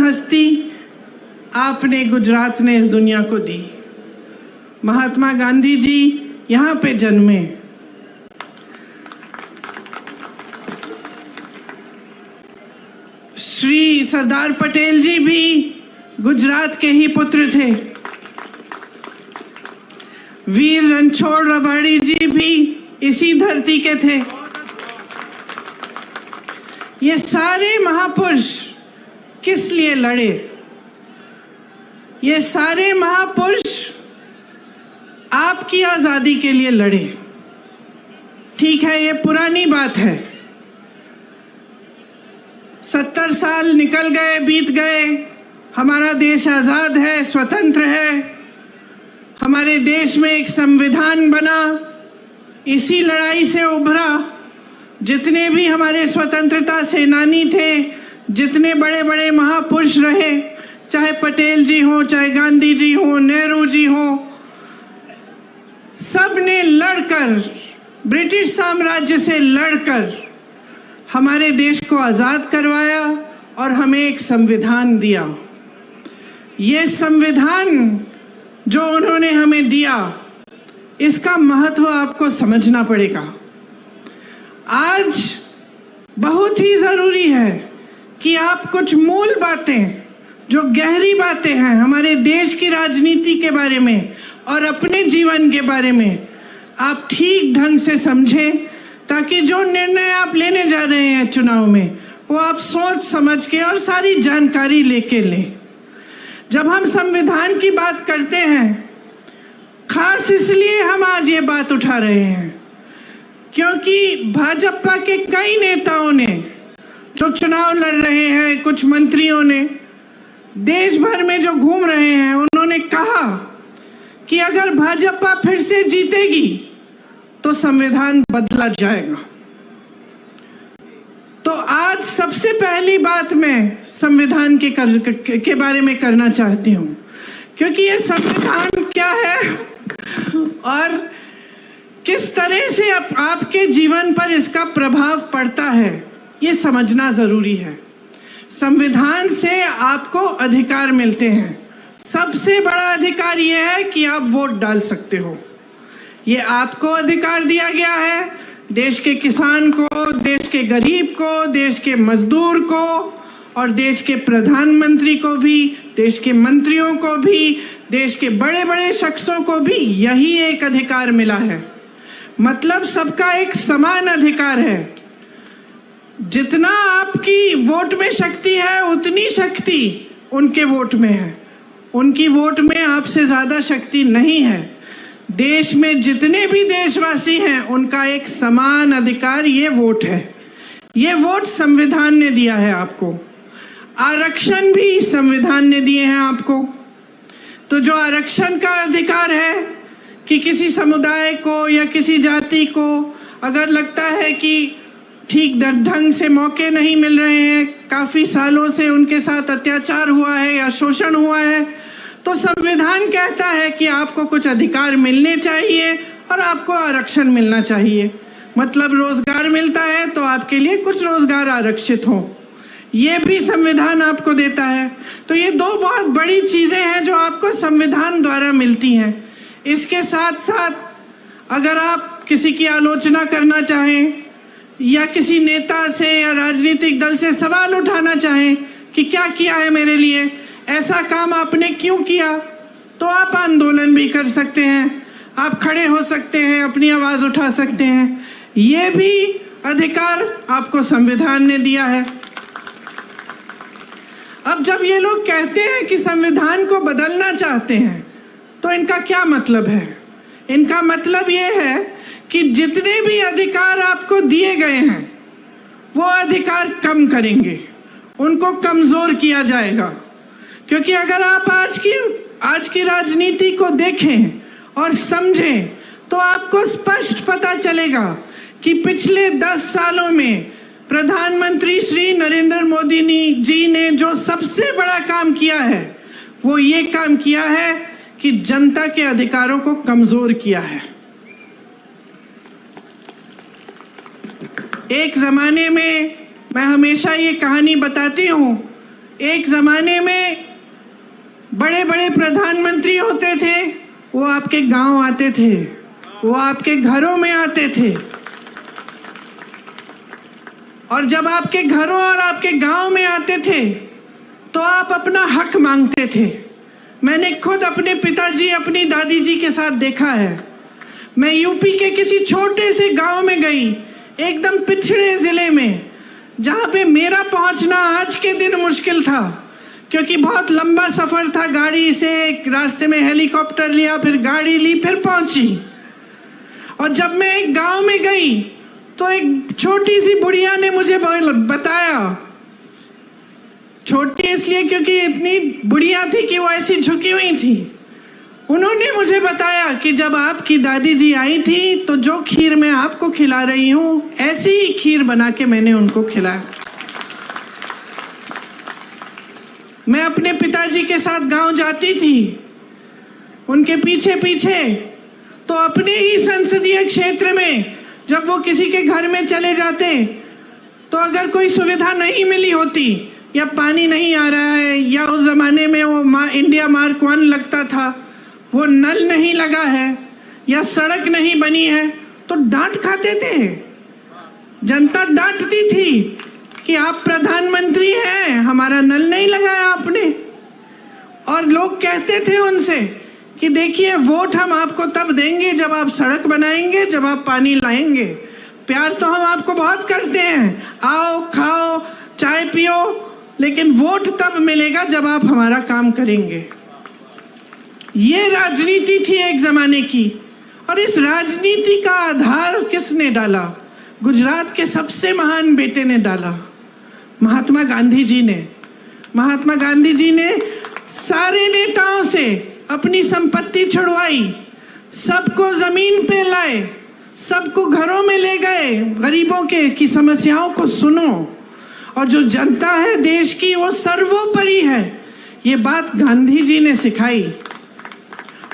हस्ती आपने, गुजरात ने इस दुनिया को दी। महात्मा गांधी जी यहाँ पे जन्मे। श्री सरदार पटेल जी भी गुजरात के ही पुत्र थे। वीर रणछोड़ रबाड़ी जी भी इसी धरती के थे। ये सारे महापुरुष किस लिए लड़े? ये सारे महापुरुष आपकी आजादी के लिए लड़े। ठीक है, ये पुरानी बात है। 70 साल निकल गए, बीत गए, हमारा देश आजाद है, स्वतंत्र है। हमारे देश में एक संविधान बना, इसी लड़ाई से उभरा। जितने भी हमारे स्वतंत्रता सेनानी थे, जितने बड़े बड़े महापुरुष रहे, चाहे पटेल जी हो, चाहे गांधी जी हो, नेहरू जी हो, सब ने लड़कर, ब्रिटिश साम्राज्य से लड़कर हमारे देश को आज़ाद करवाया और हमें एक संविधान दिया। ये संविधान जो उन्होंने हमें दिया, इसका महत्व आपको समझना पड़ेगा। आज बहुत ही ज़रूरी है कि आप कुछ मूल बातें, जो गहरी बातें हैं हमारे देश की राजनीति के बारे में और अपने जीवन के बारे में, आप ठीक ढंग से समझें, ताकि जो निर्णय आप लेने जा रहे हैं चुनाव में, वो आप सोच समझ के और सारी जानकारी लेके लें। जब हम संविधान की बात करते हैं, खास इसलिए हम आज ये बात उठा रहे हैं क्योंकि भाजपा के कई नेताओं ने, जो चुनाव लड़ रहे हैं, कुछ मंत्रियों ने, देश भर में जो घूम रहे हैं, उन्होंने कहा कि अगर भाजपा फिर से जीतेगी तो संविधान बदला जाएगा। तो आज सबसे पहली बात मैं संविधान के बारे में करना चाहती हूँ, क्योंकि ये संविधान क्या है और किस तरह से आपके जीवन पर इसका प्रभाव पड़ता है, ये समझना जरूरी है। संविधान से आपको अधिकार मिलते हैं। सबसे बड़ा अधिकार यह है कि आप वोट डाल सकते हो। ये आपको अधिकार दिया गया है, देश के किसान को, देश के गरीब को, देश के मजदूर को और देश के प्रधानमंत्री को भी, देश के मंत्रियों को भी, देश के बड़े बड़े शख्सों को भी यही एक अधिकार मिला है। मतलब सबका एक समान अधिकार है। जितना आपकी वोट में शक्ति है, उतनी शक्ति उनके वोट में है। उनकी वोट में आपसे ज़्यादा शक्ति नहीं है। देश में जितने भी देशवासी हैं, उनका एक समान अधिकार ये वोट है। ये वोट संविधान ने दिया है आपको। आरक्षण भी संविधान ने दिए हैं आपको। तो जो आरक्षण का अधिकार है कि किसी समुदाय को या किसी जाति को अगर लगता है कि ठीक ढंग से मौके नहीं मिल रहे हैं, काफ़ी सालों से उनके साथ अत्याचार हुआ है या शोषण हुआ है, तो संविधान कहता है कि आपको कुछ अधिकार मिलने चाहिए और आपको आरक्षण मिलना चाहिए। मतलब रोजगार मिलता है तो आपके लिए कुछ रोजगार आरक्षित हो, ये भी संविधान आपको देता है। तो ये दो बहुत बड़ी चीज़ें हैं जो आपको संविधान द्वारा मिलती हैं। इसके साथ साथ अगर आप किसी की आलोचना करना चाहें या किसी नेता से या राजनीतिक दल से सवाल उठाना चाहें कि क्या किया है मेरे लिए, ऐसा काम आपने क्यों किया, तो आप आंदोलन भी कर सकते हैं, आप खड़े हो सकते हैं, अपनी आवाज़ उठा सकते हैं। ये भी अधिकार आपको संविधान ने दिया है। अब जब ये लोग कहते हैं कि संविधान को बदलना चाहते हैं, तो इनका क्या मतलब है? इनका मतलब ये है कि जितने भी अधिकार आपको दिए गए हैं, वो अधिकार कम करेंगे, उनको कमज़ोर किया जाएगा। क्योंकि अगर आप आज की राजनीति को देखें और समझें, तो आपको स्पष्ट पता चलेगा कि पिछले 10 सालों में प्रधानमंत्री श्री नरेंद्र मोदी जी ने जो सबसे बड़ा काम किया है, वो ये काम किया है कि जनता के अधिकारों को कमज़ोर किया है। एक ज़माने में मैं हमेशा ये कहानी बताती हूँ एक जमाने में बड़े बड़े प्रधानमंत्री होते थे, वो आपके गांव आते थे, वो आपके घरों में आते थे, और जब आपके घरों और आपके गांव में आते थे तो आप अपना हक मांगते थे। मैंने खुद अपने पिताजी, अपनी दादी जी के साथ देखा है। मैं यूपी के किसी छोटे से गांव में गई, एकदम पिछड़े जिले में, जहां पे मेरा पहुंचना आज के दिन मुश्किल था, क्योंकि बहुत लंबा सफर था। गाड़ी से, एक रास्ते में हेलीकॉप्टर लिया, फिर गाड़ी ली, फिर पहुंची। और जब मैं एक गांव में गई तो एक छोटी सी बुढ़िया ने मुझे बताया, छोटी इसलिए क्योंकि इतनी बुढ़िया थी कि वो ऐसी झुकी हुई थी। उन्होंने मुझे बताया कि जब आपकी दादी जी आई थी तो जो खीर मैं आपको खिला रही हूं, ऐसी ही खीर बना के मैंने उनको खिलाया। मैं अपने पिताजी के साथ गांव जाती थी, उनके पीछे पीछे, तो अपने ही संसदीय क्षेत्र में जब वो किसी के घर में चले जाते तो अगर कोई सुविधा नहीं मिली होती, या पानी नहीं आ रहा है, या उस जमाने में वो इंडिया मार्क 1 लगता था, वो नल नहीं लगा है, या सड़क नहीं बनी है, तो डांट खाते थे। जनता डांटती थी कि आप प्रधानमंत्री हैं, हमारा नल नहीं लगाया आपने। और लोग कहते थे उनसे कि देखिए, वोट हम आपको तब देंगे जब आप सड़क बनाएंगे, जब आप पानी लाएंगे। प्यार तो हम आपको बहुत करते हैं, आओ खाओ चाय पियो, लेकिन वोट तब मिलेगा जब आप हमारा काम करेंगे। ये राजनीति थी एक जमाने की। और इस राजनीति का आधार किसने डाला? गुजरात के सबसे महान बेटे ने डाला, महात्मा गांधी जी ने। महात्मा गांधी जी ने सारे नेताओं से अपनी संपत्ति छुड़वाई, सबको जमीन पे लाए, सबको घरों में ले गए, गरीबों के की समस्याओं को सुनो, और जो जनता है देश की वो सर्वोपरि है। ये बात गांधी जी ने सिखाई।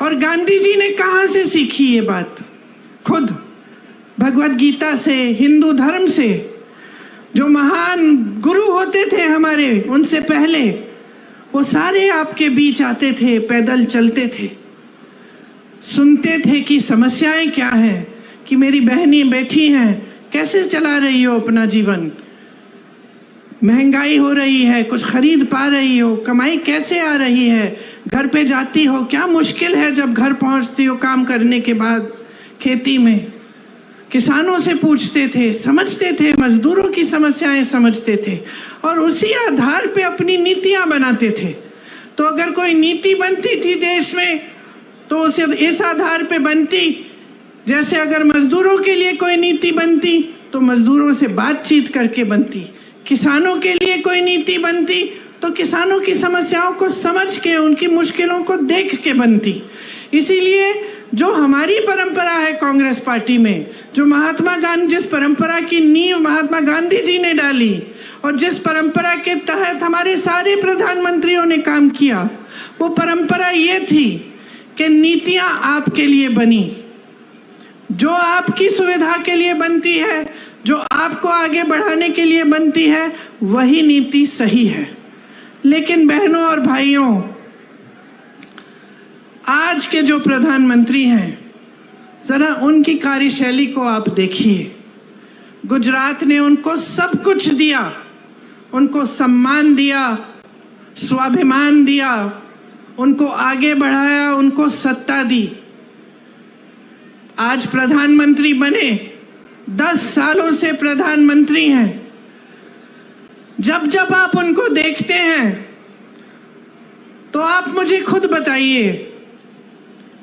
और गांधी जी ने कहां से सीखी ये बात? खुद भगवत गीता से, हिंदू धर्म से। जो महान गुरु होते थे हमारे, उनसे पहले वो सारे आपके बीच आते थे, पैदल चलते थे, सुनते थे कि समस्याएं क्या हैं, कि मेरी बहनी बैठी हैं, कैसे चला रही हो अपना जीवन, महंगाई हो रही है, कुछ खरीद पा रही हो, कमाई कैसे आ रही है, घर पे जाती हो, क्या मुश्किल है जब घर पहुंचती हो काम करने के बाद खेती में। किसानों से पूछते थे, समझते थे, मजदूरों की समस्याएं समझते थे, और उसी आधार पे अपनी नीतियां बनाते थे। तो अगर कोई नीति बनती थी देश में तो उसे इस आधार पे बनती, जैसे अगर मजदूरों के लिए कोई नीति बनती तो मजदूरों से बातचीत करके बनती, किसानों के लिए कोई नीति बनती तो किसानों की समस्याओं को समझ के, उनकी मुश्किलों को देख के बनती। इसीलिए जो हमारी परंपरा है कांग्रेस पार्टी में, जो महात्मा गांधी, जिस परंपरा की नींव महात्मा गांधी जी ने डाली, और जिस परंपरा के तहत हमारे सारे प्रधानमंत्रियों ने काम किया, वो परंपरा ये थी कि नीतियां आपके लिए बनी, जो आपकी सुविधा के लिए बनती है, जो आपको आगे बढ़ाने के लिए बनती है, वही नीति सही है। लेकिन बहनों और भाइयों, आज के जो प्रधानमंत्री हैं, जरा उनकी कार्यशैली को आप देखिए। गुजरात ने उनको सब कुछ दिया, उनको सम्मान दिया, स्वाभिमान दिया, उनको आगे बढ़ाया, उनको सत्ता दी। आज प्रधानमंत्री बने, 10 सालों से प्रधानमंत्री हैं। जब जब आप उनको देखते हैं तो आप मुझे खुद बताइए,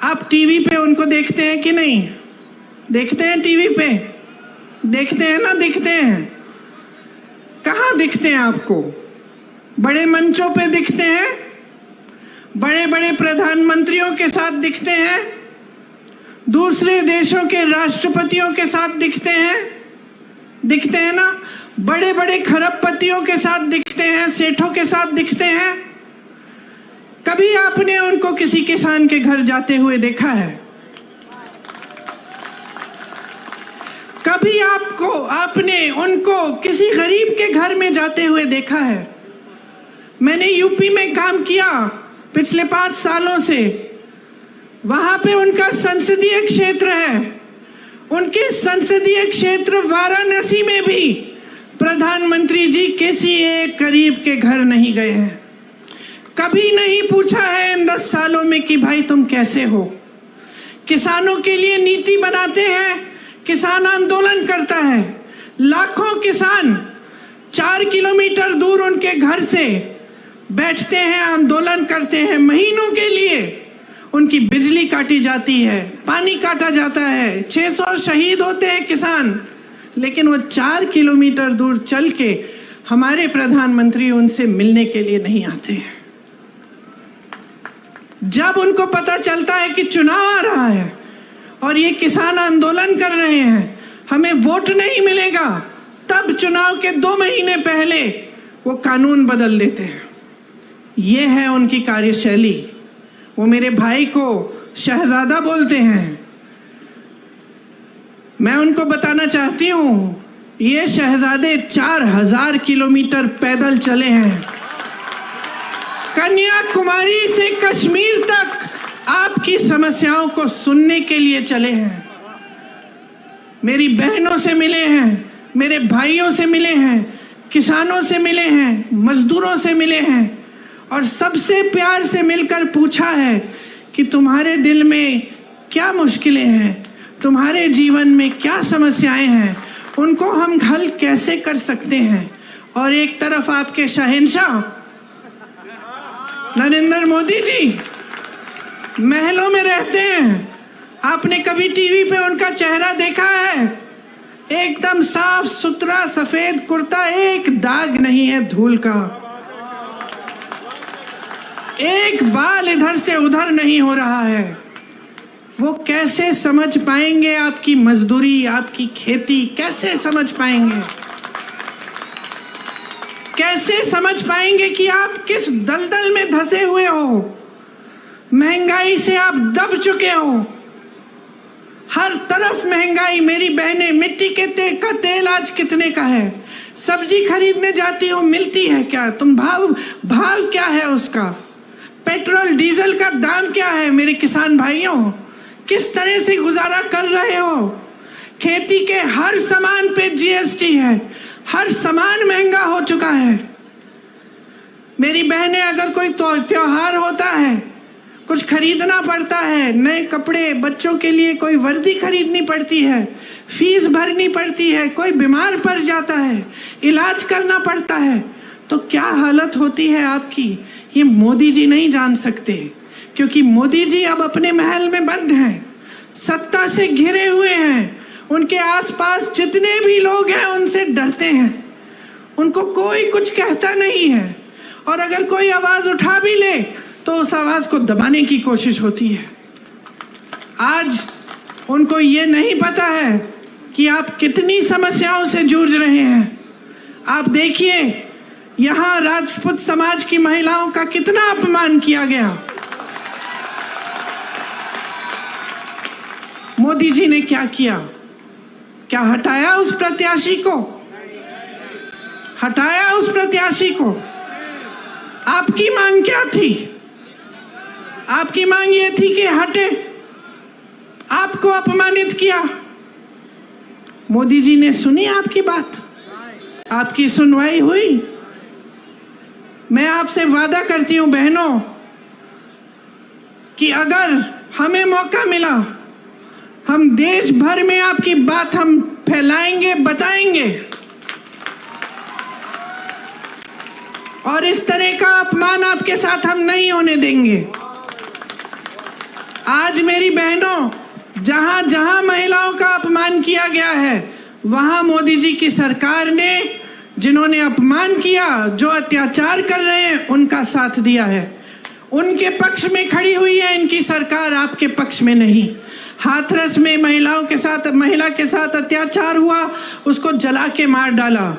आप टीवी पे उनको देखते हैं कि नहीं? देखते हैं टीवी पे? देखते हैं ना? दिखते हैं। कहाँ दिखते हैं आपको? बड़े मंचों पे दिखते हैं, बड़े बड़े प्रधानमंत्रियों के साथ दिखते हैं, दूसरे देशों के राष्ट्रपतियों के साथ दिखते हैं ना? बड़े बड़े खरबपतियों के साथ दिखते हैं, सेठों के साथ दिखते हैं। कभी आपने उनको किसी किसान के घर जाते हुए देखा है? कभी आपने उनको किसी गरीब के घर में जाते हुए देखा है? मैंने यूपी में काम किया पिछले 5 सालों से, वहां पे उनका संसदीय क्षेत्र है। उनके संसदीय क्षेत्र वाराणसी में भी प्रधानमंत्री जी किसी एक गरीब के घर नहीं गए हैं। कभी नहीं पूछा है इन 10 सालों में कि भाई तुम कैसे हो। किसानों के लिए नीति बनाते हैं, किसान आंदोलन करता है। लाखों किसान 4 किलोमीटर दूर उनके घर से बैठते हैं, आंदोलन करते हैं। महीनों के लिए उनकी बिजली काटी जाती है, पानी काटा जाता है, 600 शहीद होते हैं किसान, लेकिन वो 4 किलोमीटर दूर चल के हमारे प्रधानमंत्री उनसे मिलने के लिए नहीं आते हैं। जब उनको पता चलता है कि चुनाव आ रहा है और ये किसान आंदोलन कर रहे हैं, हमें वोट नहीं मिलेगा, तब चुनाव के 2 महीने पहले वो कानून बदल देते हैं। ये है उनकी कार्यशैली। वो मेरे भाई को शहजादा बोलते हैं। मैं उनको बताना चाहती हूँ, ये शहजादे 4000 किलोमीटर पैदल चले हैं। कन्याकुमारी से कश्मीर तक आपकी समस्याओं को सुनने के लिए चले हैं। मेरी बहनों से मिले हैं, मेरे भाइयों से मिले हैं, किसानों से मिले हैं, मजदूरों से मिले हैं और सबसे प्यार से मिलकर पूछा है कि तुम्हारे दिल में क्या मुश्किलें हैं, तुम्हारे जीवन में क्या समस्याएं हैं, उनको हम हल कैसे कर सकते हैं। और एक तरफ आपके शहंशाह नरेंद्र मोदी जी महलों में रहते हैं। आपने कभी टीवी पे उनका चेहरा देखा है? एकदम साफ सुथरा सफेद कुर्ता, एक दाग नहीं है धूल का, एक बाल इधर से उधर नहीं हो रहा है। वो कैसे समझ पाएंगे आपकी मजदूरी, आपकी खेती? कैसे समझ पाएंगे? कैसे समझ पाएंगे कि आप किस दलदल में धंसे हुए हो? महंगाई से आप दब चुके हो। हर तरफ महंगाई। मेरी बहनें, मिट्टी के का तेल आज कितने का है? सब्जी खरीदने जाती हो, मिलती है क्या? तुम भाव क्या है उसका? पेट्रोल डीजल का दाम क्या है? मेरे किसान भाइयों, किस तरह से गुजारा कर रहे हो? खेती के हर सामान पे जीएसटी है, हर सामान महंगा हो चुका है। मेरी बहनें, अगर कोई त्योहार होता है, कुछ खरीदना पड़ता है, नए कपड़े, बच्चों के लिए कोई वर्दी खरीदनी पड़ती है, फीस भरनी पड़ती है, कोई बीमार पड़ जाता है, इलाज करना पड़ता है, तो क्या हालत होती है आपकी? ये मोदी जी नहीं जान सकते, क्योंकि मोदी जी अब अपने महल में बंद हैं, सत्ता से घिरे हुए हैं। उनके आसपास जितने भी लोग हैं उनसे डरते हैं, उनको कोई कुछ कहता नहीं है, और अगर कोई आवाज उठा भी ले तो उस आवाज को दबाने की कोशिश होती है। आज उनको ये नहीं पता है कि आप कितनी समस्याओं से जूझ रहे हैं। आप देखिए, यहाँ राजपूत समाज की महिलाओं का कितना अपमान किया गया। मोदी जी ने क्या किया? क्या हटाया उस प्रत्याशी को? हटाया उस प्रत्याशी को? आपकी मांग क्या थी? आपकी मांग ये थी कि हटे, आपको अपमानित किया। मोदी जी ने सुनी आपकी बात? आपकी सुनवाई हुई? मैं आपसे वादा करती हूं बहनों कि अगर हमें मौका मिला, हम देश भर में आपकी बात हम फैलाएंगे, बताएंगे, और इस तरह का अपमान आपके साथ हम नहीं होने देंगे। आज मेरी बहनों, जहां जहां महिलाओं का अपमान किया गया है, वहां मोदी जी की सरकार ने, जिन्होंने अपमान किया, जो अत्याचार कर रहे हैं, उनका साथ दिया है, उनके पक्ष में खड़ी हुई है इनकी सरकार, आपके पक्ष में नहीं। हाथरस में महिला के साथ अत्याचार हुआ, उसको जला के मार डाला।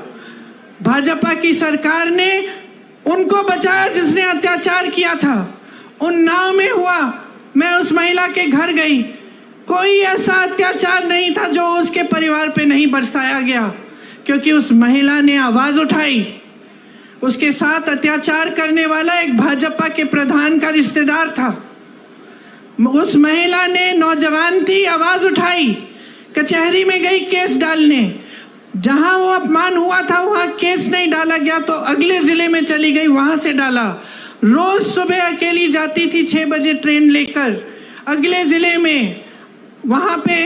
भाजपा की सरकार ने उनको बचाया जिसने अत्याचार किया था। उन्नाव में हुआ, मैं उस महिला के घर गई, कोई ऐसा अत्याचार नहीं था जो उसके परिवार पे नहीं बरसाया गया, क्योंकि उस महिला ने आवाज उठाई, उसके साथ अत्याचार करने वाला एक भाजपा के प्रधान का रिश्तेदार था। उस महिला ने, नौजवान थी, आवाज उठाई, कचहरी में गई केस डालने। जहां वो अपमान हुआ था वहां केस नहीं डाला गया तो अगले जिले में चली गई, वहां से डाला। रोज सुबह अकेली जाती थी 6 बजे ट्रेन लेकर अगले जिले में, वहां पे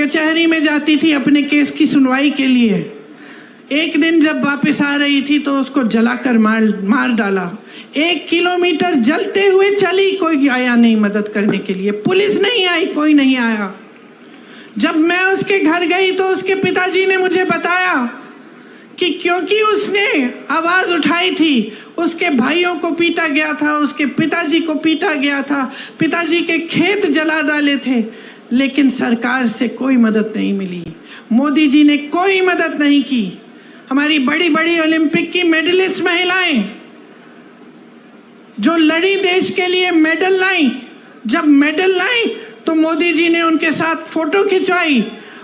कचहरी में जाती थी अपने केस की सुनवाई के लिए। एक दिन जब वापस आ रही थी तो उसको जलाकर मार डाला। 1 किलोमीटर जलते हुए चली, कोई आया नहीं मदद करने के लिए, पुलिस नहीं आई, कोई नहीं आया। जब मैं उसके घर गई तो उसके पिताजी ने मुझे बताया कि क्योंकि उसने आवाज उठाई थी, उसके भाइयों को पीटा गया था, उसके पिताजी को पीटा गया था, पिताजी के खेत जला डाले थे, लेकिन सरकार से कोई मदद नहीं मिली। मोदी जी ने कोई मदद नहीं की। हमारी बड़ी बड़ी ओलंपिक की मेडलिस्ट महिलाएं जो लड़ी, देश के लिए मेडल लाई, जब मेडल लाई तो मोदी जी ने उनके साथ फोटो खिंचवाई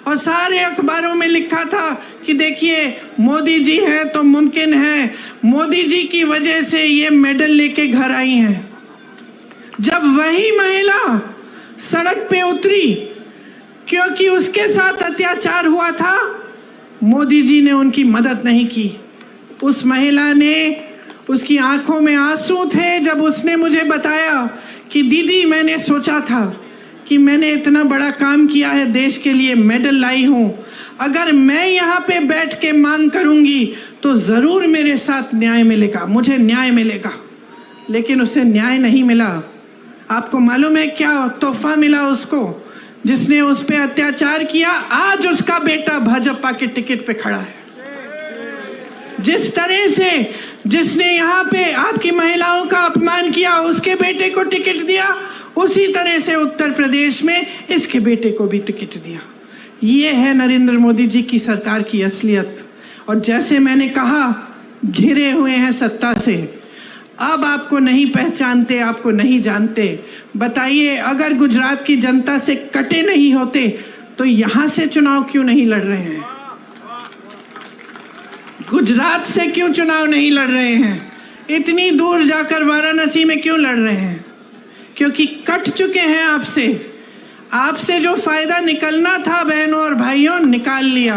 और सारे अखबारों में लिखा था कि देखिए मोदी जी हैं तो मुमकिन है, मोदी जी की वजह से ये मेडल लेके घर आई हैं। जब वही महिला सड़क पे उतरी क्योंकि उसके साथ अत्याचार हुआ था, मोदी जी ने उनकी मदद नहीं की। उस महिला ने, उसकी आंखों में आंसू थे जब उसने मुझे बताया कि दीदी मैंने सोचा था कि मैंने इतना बड़ा काम किया है, देश के लिए मेडल लाई हूं, अगर मैं यहाँ पे बैठ के मांग करूंगी तो जरूर मेरे साथ न्याय मिलेगा, मुझे न्याय मिलेगा। लेकिन उसे न्याय नहीं मिला। आपको मालूम है क्या तोहफा मिला उसको, जिसने उस पे अत्याचार किया? आज उसका बेटा भाजपा के टिकट पे खड़ा है। जिस तरह से जिसने यहाँ पे आपकी महिलाओं का अपमान किया, उसके बेटे को टिकट दिया, उसी तरह से उत्तर प्रदेश में इसके बेटे को भी टिकट दिया। ये है नरेंद्र मोदी जी की सरकार की असलियत। और जैसे मैंने कहा, घिरे हुए हैं सत्ता से, अब आपको नहीं पहचानते, आपको नहीं जानते। बताइए, अगर गुजरात की जनता से कटे नहीं होते तो यहां से चुनाव क्यों नहीं लड़ रहे हैं? गुजरात से क्यों चुनाव नहीं लड़ रहे हैं? इतनी दूर जाकर वाराणसी में क्यों लड़ रहे हैं? क्योंकि कट चुके हैं आपसे। आपसे जो फायदा निकलना था बहनों और भाइयों, निकाल लिया।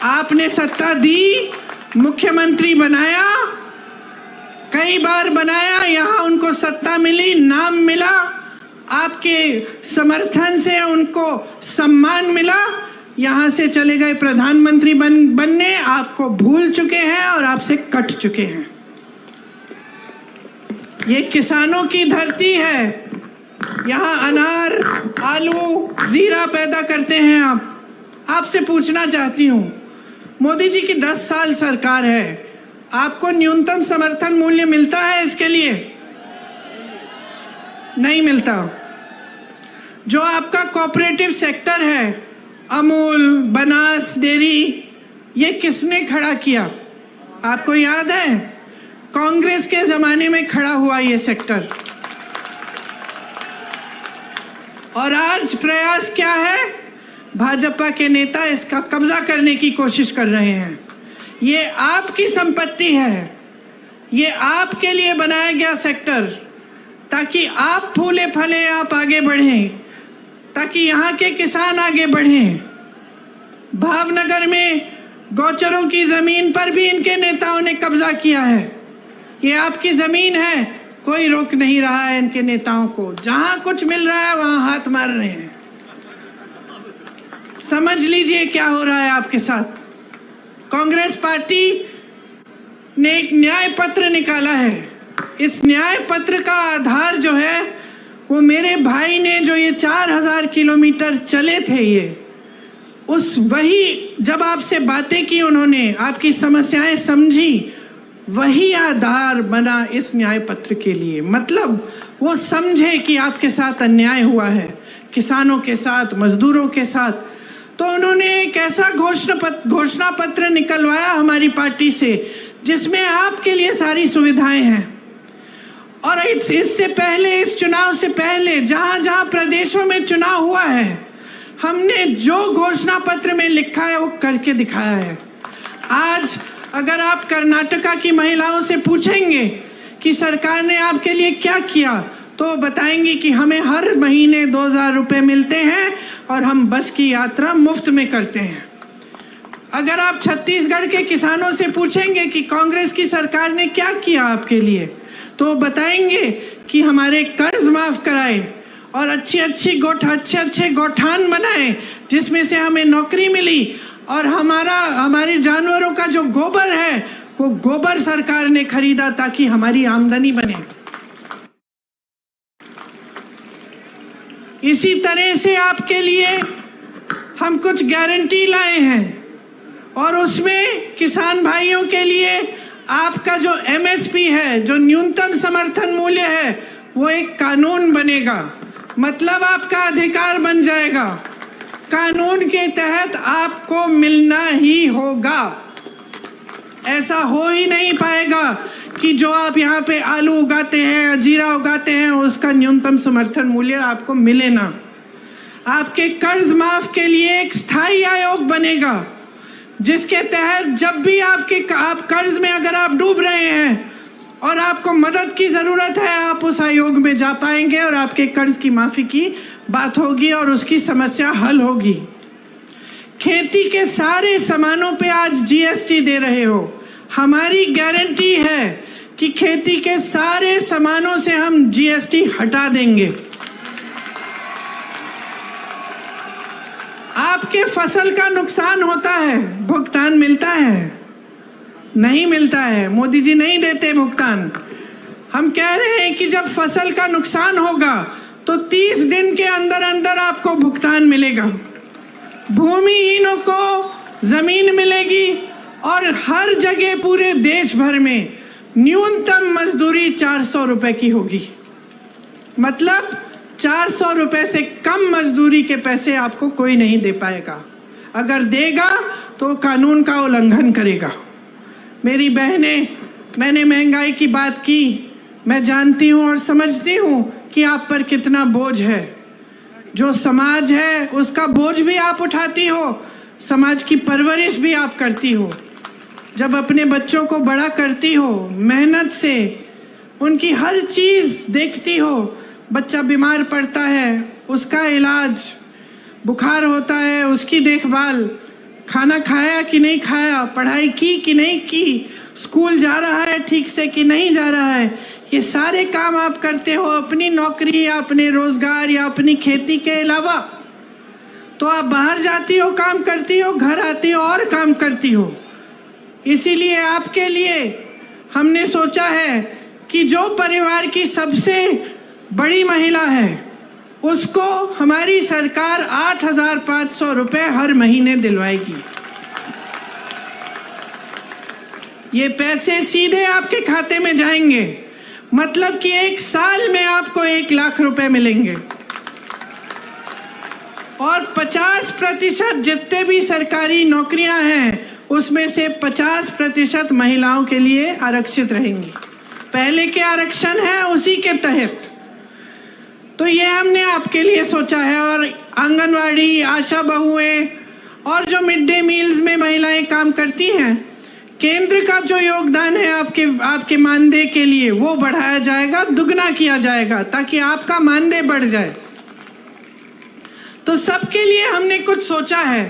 आपने सत्ता दी, मुख्यमंत्री बनाया, कई बार बनाया, यहां उनको सत्ता मिली, नाम मिला, आपके समर्थन से उनको सम्मान मिला, यहां से चले गए प्रधानमंत्री बनने, आपको भूल चुके हैं और आपसे कट चुके हैं। ये किसानों की धरती है, यहाँ अनार, आलू, जीरा पैदा करते हैं आप। आपसे पूछना चाहती हूँ, मोदी जी की 10 साल सरकार है, आपको न्यूनतम समर्थन मूल्य मिलता है इसके लिए? नहीं मिलता। जो आपका कोऑपरेटिव सेक्टर है, अमूल, बनास डेयरी, ये किसने खड़ा किया? आपको याद है? कांग्रेस के जमाने में खड़ा हुआ ये सेक्टर। और आज प्रयास क्या है? भाजपा के नेता इसका कब्जा करने की कोशिश कर रहे हैं। ये आपकी संपत्ति है, ये आपके लिए बनाया गया सेक्टर, ताकि आप फूले फले, आप आगे बढ़ें, ताकि यहाँ के किसान आगे बढ़ें। भावनगर में गौचरों की जमीन पर भी इनके नेताओं ने कब्जा किया है। ये आपकी जमीन है, कोई रोक नहीं रहा है इनके नेताओं को। जहां कुछ मिल रहा है वहां हाथ मार रहे हैं। समझ लीजिए क्या हो रहा है आपके साथ। कांग्रेस पार्टी ने एक न्याय पत्र निकाला है। इस न्याय पत्र का आधार जो है वो मेरे भाई ने, जो ये 4000 किलोमीटर चले थे, ये उस वही जब आपसे बातें की उन्होंने, आपकी समस्याएं समझी, वही आधार बना इस न्याय पत्र के लिए। मतलब वो समझे कि आपके साथ अन्याय हुआ है, किसानों के साथ, मजदूरों के साथ। तो उन्होंने एक ऐसा घोषणा पत्र निकलवाया हमारी पार्टी से, जिसमें आपके लिए सारी सुविधाएं हैं। और इससे पहले, इस चुनाव से पहले, जहां जहां प्रदेशों में चुनाव हुआ है, हमने जो घोषणा पत्र में लिखा है वो करके दिखाया है। आज अगर आप कर्नाटका की महिलाओं से पूछेंगे कि सरकार ने आपके लिए क्या किया, तो बताएंगे कि हमें हर महीने 2000 रुपये मिलते हैं और हम बस की यात्रा मुफ्त में करते हैं। अगर आप छत्तीसगढ़ के किसानों से पूछेंगे कि कांग्रेस की सरकार ने क्या किया आपके लिए, तो बताएंगे कि हमारे कर्ज माफ कराए और अच्छे अच्छे गौठान बनाए जिसमें से हमें नौकरी मिली, और हमारे जानवरों का जो गोबर है वो गोबर सरकार ने खरीदा ताकि हमारी आमदनी बने। इसी तरह से आपके लिए हम कुछ गारंटी लाए हैं और उसमें किसान भाइयों के लिए आपका जो MSP है, जो न्यूनतम समर्थन मूल्य है, वो एक कानून बनेगा। मतलब आपका अधिकार बन जाएगा। कानून के तहत आपको मिलना ही होगा। ऐसा हो ही नहीं पाएगा कि जो आप यहाँ पे आलू उगाते हैं, जीरा उगाते हैं, उसका न्यूनतम समर्थन मूल्य आपको मिले ना। आपके कर्ज माफ के लिए एक स्थायी आयोग बनेगा जिसके तहत जब भी आप कर्ज में अगर आप डूब रहे हैं और आपको मदद की जरूरत है, आप उस आयोग में जा पाएंगे और आपके कर्ज की माफी की बात होगी और उसकी समस्या हल होगी। खेती के सारे सामानों पे आज GST दे रहे हो। हमारी गारंटी है कि खेती के सारे सामानों से हम GST हटा देंगे। आपके फसल का नुकसान होता है, भुगतान मिलता है? नहीं मिलता है। मोदी जी नहीं देते भुगतान। हम कह रहे हैं कि जब फसल का नुकसान होगा तो 30 दिन के अंदर अंदर आपको भुगतान मिलेगा। भूमिहीनों को जमीन मिलेगी और हर जगह पूरे देश भर में न्यूनतम मजदूरी 400 रुपए की होगी। मतलब 400 रुपए से कम मजदूरी के पैसे आपको कोई नहीं दे पाएगा। अगर देगा तो कानून का उल्लंघन करेगा। मेरी बहनें, मैंने महंगाई की बात की। मैं जानती हूँ और समझती हूँ कि आप पर कितना बोझ है। जो समाज है उसका बोझ भी आप उठाती हो, समाज की परवरिश भी आप करती हो। जब अपने बच्चों को बड़ा करती हो, मेहनत से उनकी हर चीज़ देखती हो, बच्चा बीमार पड़ता है उसका इलाज, बुखार होता है उसकी देखभाल, खाना खाया कि नहीं खाया, पढ़ाई की कि नहीं की, स्कूल जा रहा है ठीक से कि नहीं जा रहा है, ये सारे काम आप करते हो अपनी नौकरी या अपने रोजगार या अपनी खेती के अलावा। तो आप बाहर जाती हो, काम करती हो, घर आती हो और काम करती हो। इसीलिए आपके लिए हमने सोचा है कि जो परिवार की सबसे बड़ी महिला है उसको हमारी सरकार 8,500 रुपए हर महीने दिलवाएगी। ये पैसे सीधे आपके खाते में जाएंगे। मतलब कि 1 साल में आपको 1 लाख रुपए मिलेंगे और 50% जितने भी सरकारी नौकरियां हैं उसमें से 50% महिलाओं के लिए आरक्षित रहेंगी। पहले के आरक्षण है उसी के तहत। तो ये हमने आपके लिए सोचा है। और आंगनवाड़ी, आशा बहुएं और जो मिड डे मील्स में महिलाएं काम करती हैं, केंद्र का जो योगदान है आपके मानदेय के लिए वो बढ़ाया जाएगा, दुगना किया जाएगा ताकि आपका मानदेय बढ़ जाए। तो सबके लिए हमने कुछ सोचा है,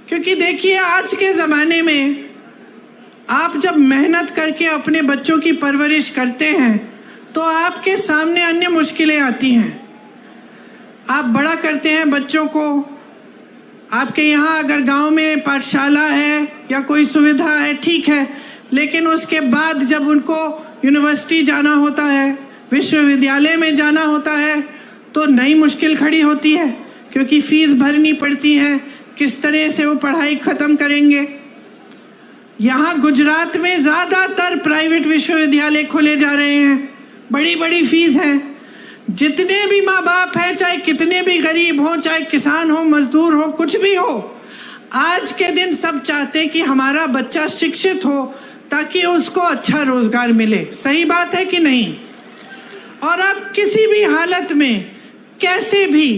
क्योंकि देखिए आज के ज़माने में आप जब मेहनत करके अपने बच्चों की परवरिश करते हैं तो आपके सामने अन्य मुश्किलें आती हैं। आप बड़ा करते हैं बच्चों को, आपके यहाँ अगर गांव में पाठशाला है या कोई सुविधा है ठीक है, लेकिन उसके बाद जब उनको यूनिवर्सिटी जाना होता है, विश्वविद्यालय में जाना होता है, तो नई मुश्किल खड़ी होती है क्योंकि फीस भरनी पड़ती है। किस तरह से वो पढ़ाई ख़त्म करेंगे। यहाँ गुजरात में ज़्यादातर प्राइवेट विश्वविद्यालय खोले जा रहे हैं, बड़ी बड़ी फीस है। जितने भी माँ बाप हैं, चाहे कितने भी गरीब हों, चाहे किसान हो, मजदूर हो, कुछ भी हो, आज के दिन सब चाहते हैं कि हमारा बच्चा शिक्षित हो ताकि उसको अच्छा रोजगार मिले। सही बात है कि नहीं? और आप किसी भी हालत में कैसे भी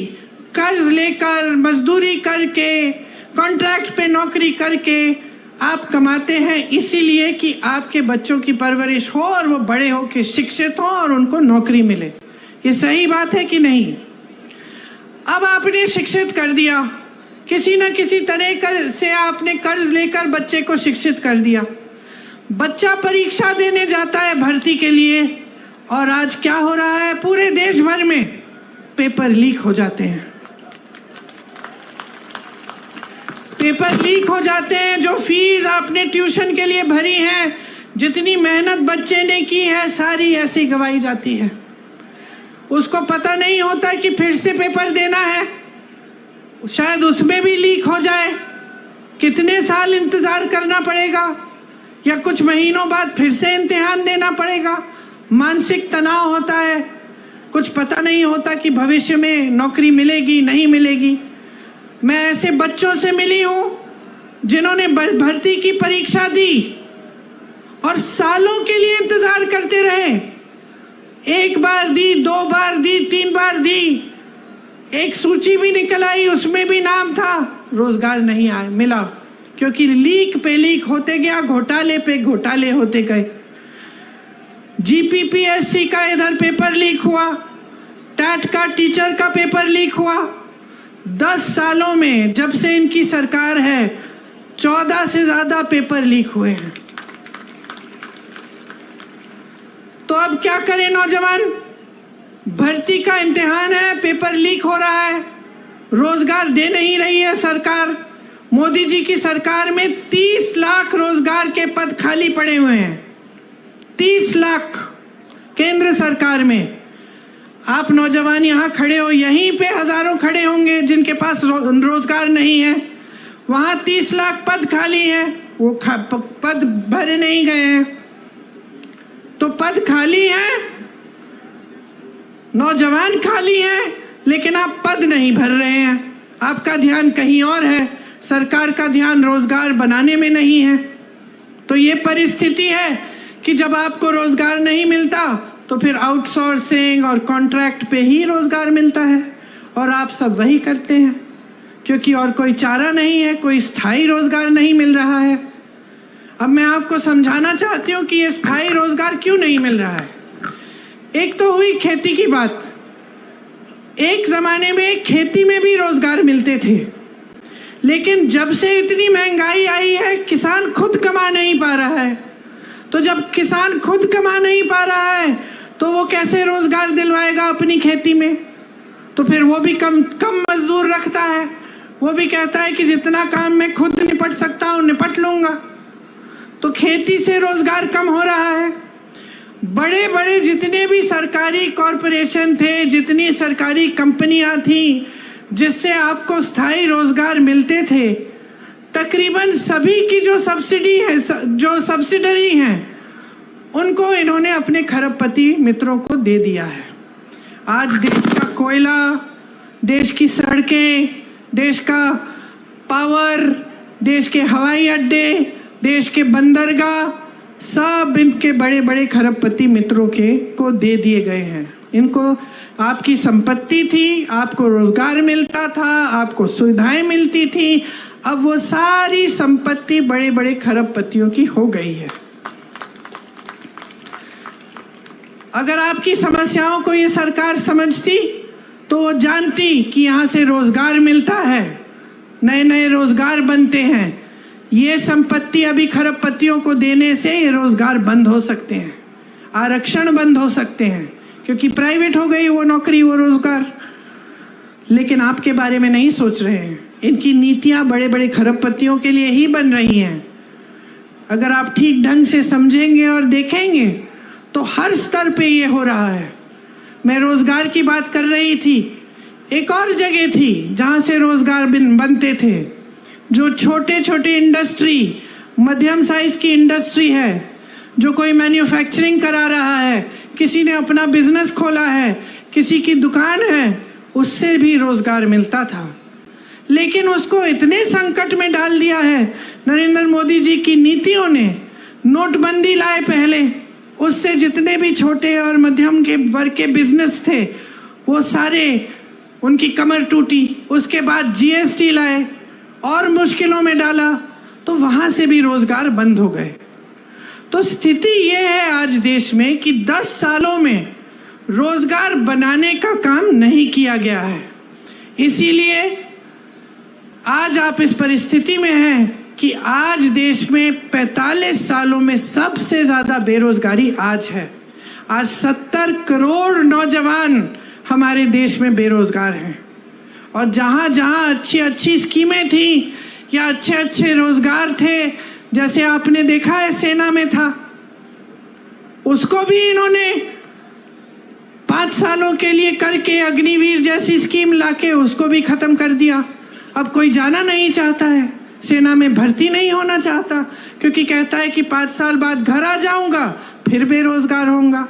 कर्ज लेकर, मजदूरी करके, कॉन्ट्रैक्ट पे नौकरी करके आप कमाते हैं इसीलिए कि आपके बच्चों की परवरिश हो और वो बड़े हो के शिक्षित हो और उनको नौकरी मिले। ये सही बात है कि नहीं? अब आपने शिक्षित कर दिया, किसी न किसी तरह से आपने कर्ज लेकर बच्चे को शिक्षित कर दिया। बच्चा परीक्षा देने जाता है भर्ती के लिए, और आज क्या हो रहा है? पूरे देश भर में पेपर लीक हो जाते हैं। पेपर लीक हो जाते हैं। जो फीस आपने ट्यूशन के लिए भरी है, जितनी मेहनत बच्चे ने की है, सारी ऐसे ही गवाई जाती है। उसको पता नहीं होता कि फिर से पेपर देना है, शायद उसमें भी लीक हो जाए। कितने साल इंतजार करना पड़ेगा, या कुछ महीनों बाद फिर से इम्तिहान देना पड़ेगा। मानसिक तनाव होता है, कुछ पता नहीं होता कि भविष्य में नौकरी मिलेगी नहीं मिलेगी। मैं ऐसे बच्चों से मिली हूं जिन्होंने भर्ती की परीक्षा दी और सालों के लिए इंतजार करते रहे। एक बार दी, 2 बार दी, 3 बार दी, एक सूची भी निकल आई, उसमें भी नाम था, रोजगार नहीं आया मिला, क्योंकि लीक पे लीक होते गया, घोटाले पे घोटाले होते गए। जीपीपीएससी का इधर पेपर लीक हुआ, टैट का टीचर का पेपर लीक हुआ। 10 सालों में जब से इनकी सरकार है 14 से ज्यादा पेपर लीक हुए हैं। तो अब क्या करें नौजवान? भर्ती का इम्तिहान है, पेपर लीक हो रहा है, रोजगार दे नहीं रही है सरकार। मोदी जी की सरकार में 30 लाख रोजगार के पद खाली पड़े हुए हैं। 30 लाख केंद्र सरकार में। आप नौजवान यहाँ खड़े हो, यहीं पे हजारों खड़े होंगे जिनके पास रोजगार नहीं है। वहां 30 लाख पद खाली हैं, वो पद भरे नहीं गए हैं। तो पद खाली हैं, नौजवान खाली हैं, लेकिन आप पद नहीं भर रहे हैं। आपका ध्यान कहीं और है, सरकार का ध्यान रोजगार बनाने में नहीं है। तो ये परिस्थिति है कि जब आपको रोजगार नहीं मिलता तो फिर आउटसोर्सिंग और कॉन्ट्रैक्ट पे ही रोजगार मिलता है, और आप सब वही करते हैं क्योंकि और कोई चारा नहीं है, कोई स्थायी रोजगार नहीं मिल रहा है। अब मैं आपको समझाना चाहती हूँ कि ये स्थायी रोजगार क्यों नहीं मिल रहा है। एक तो हुई खेती की बात। एक जमाने में खेती में भी रोजगार मिलते थे, लेकिन जब से इतनी महंगाई आई है, किसान खुद कमा नहीं पा रहा है। तो जब किसान खुद कमा नहीं पा रहा है तो वो कैसे रोजगार दिलवाएगा अपनी खेती में? तो फिर वो भी कम मजदूर रखता है। वो भी कहता है कि जितना काम मैं खुद निपट सकता हूँ निपट लूंगा। तो खेती से रोजगार कम हो रहा है। बड़े बड़े जितने भी सरकारी कॉरपोरेशन थे, जितनी सरकारी कंपनियां थी जिससे आपको स्थायी रोजगार मिलते थे, तकरीबन सभी की जो सब्सिडी है, जो सब्सिडरी हैं, उनको इन्होंने अपने खरबपति मित्रों को दे दिया है। आज देश का कोयला, देश की सड़कें, देश का पावर, देश के हवाई अड्डे, देश के बंदरगाह, सब इनके बड़े बड़े खरबपति मित्रों को दे दिए गए हैं। इनको आपकी संपत्ति थी, आपको रोजगार मिलता था, आपको सुविधाएं मिलती थी, अब वो सारी संपत्ति बड़े बड़े खरबपतियों की हो गई है। अगर आपकी समस्याओं को ये सरकार समझती तो वो जानती कि यहाँ से रोजगार मिलता है, नए नए रोजगार बनते हैं। ये संपत्ति अभी खरबपतियों को देने से ये रोजगार बंद हो सकते हैं, आरक्षण बंद हो सकते हैं, क्योंकि प्राइवेट हो गई वो नौकरी, वो रोजगार। लेकिन आपके बारे में नहीं सोच रहे हैं। इनकी नीतियां बड़े बड़े खरबपतियों के लिए ही बन रही हैं। अगर आप ठीक ढंग से समझेंगे और देखेंगे तो हर स्तर पे ये हो रहा है। मैं रोजगार की बात कर रही थी, एक और जगह थी जहां से रोजगार बनते थे, जो छोटे छोटे इंडस्ट्री, मध्यम साइज की इंडस्ट्री है, जो कोई मैन्युफैक्चरिंग करा रहा है, किसी ने अपना बिजनेस खोला है, किसी की दुकान है, उससे भी रोजगार मिलता था। लेकिन उसको इतने संकट में डाल दिया है नरेंद्र मोदी जी की नीतियों ने। नोटबंदी लाए पहले, उससे जितने भी छोटे और मध्यम के वर्ग के बिजनेस थे वो सारे, उनकी कमर टूटी। उसके बाद जीएसटी लाए और मुश्किलों में डाला। तो वहां से भी रोजगार बंद हो गए। तो स्थिति यह है आज देश में कि 10 सालों में रोजगार बनाने का काम नहीं किया गया है। इसीलिए आज आप इस परिस्थिति में हैं कि आज देश में 45 सालों में सबसे ज्यादा बेरोजगारी आज है। आज 70 करोड़ नौजवान हमारे देश में बेरोजगार हैं। और जहां जहां अच्छी अच्छी स्कीमें थी या अच्छे अच्छे रोजगार थे, जैसे आपने देखा है सेना में था, उसको भी इन्होंने 5 सालों के लिए करके अग्निवीर जैसी स्कीम लाके उसको भी खत्म कर दिया। अब कोई जाना नहीं चाहता है, सेना में भर्ती नहीं होना चाहता, क्योंकि कहता है कि 5 साल बाद घर आ जाऊंगा फिर बेरोजगार होऊंगा।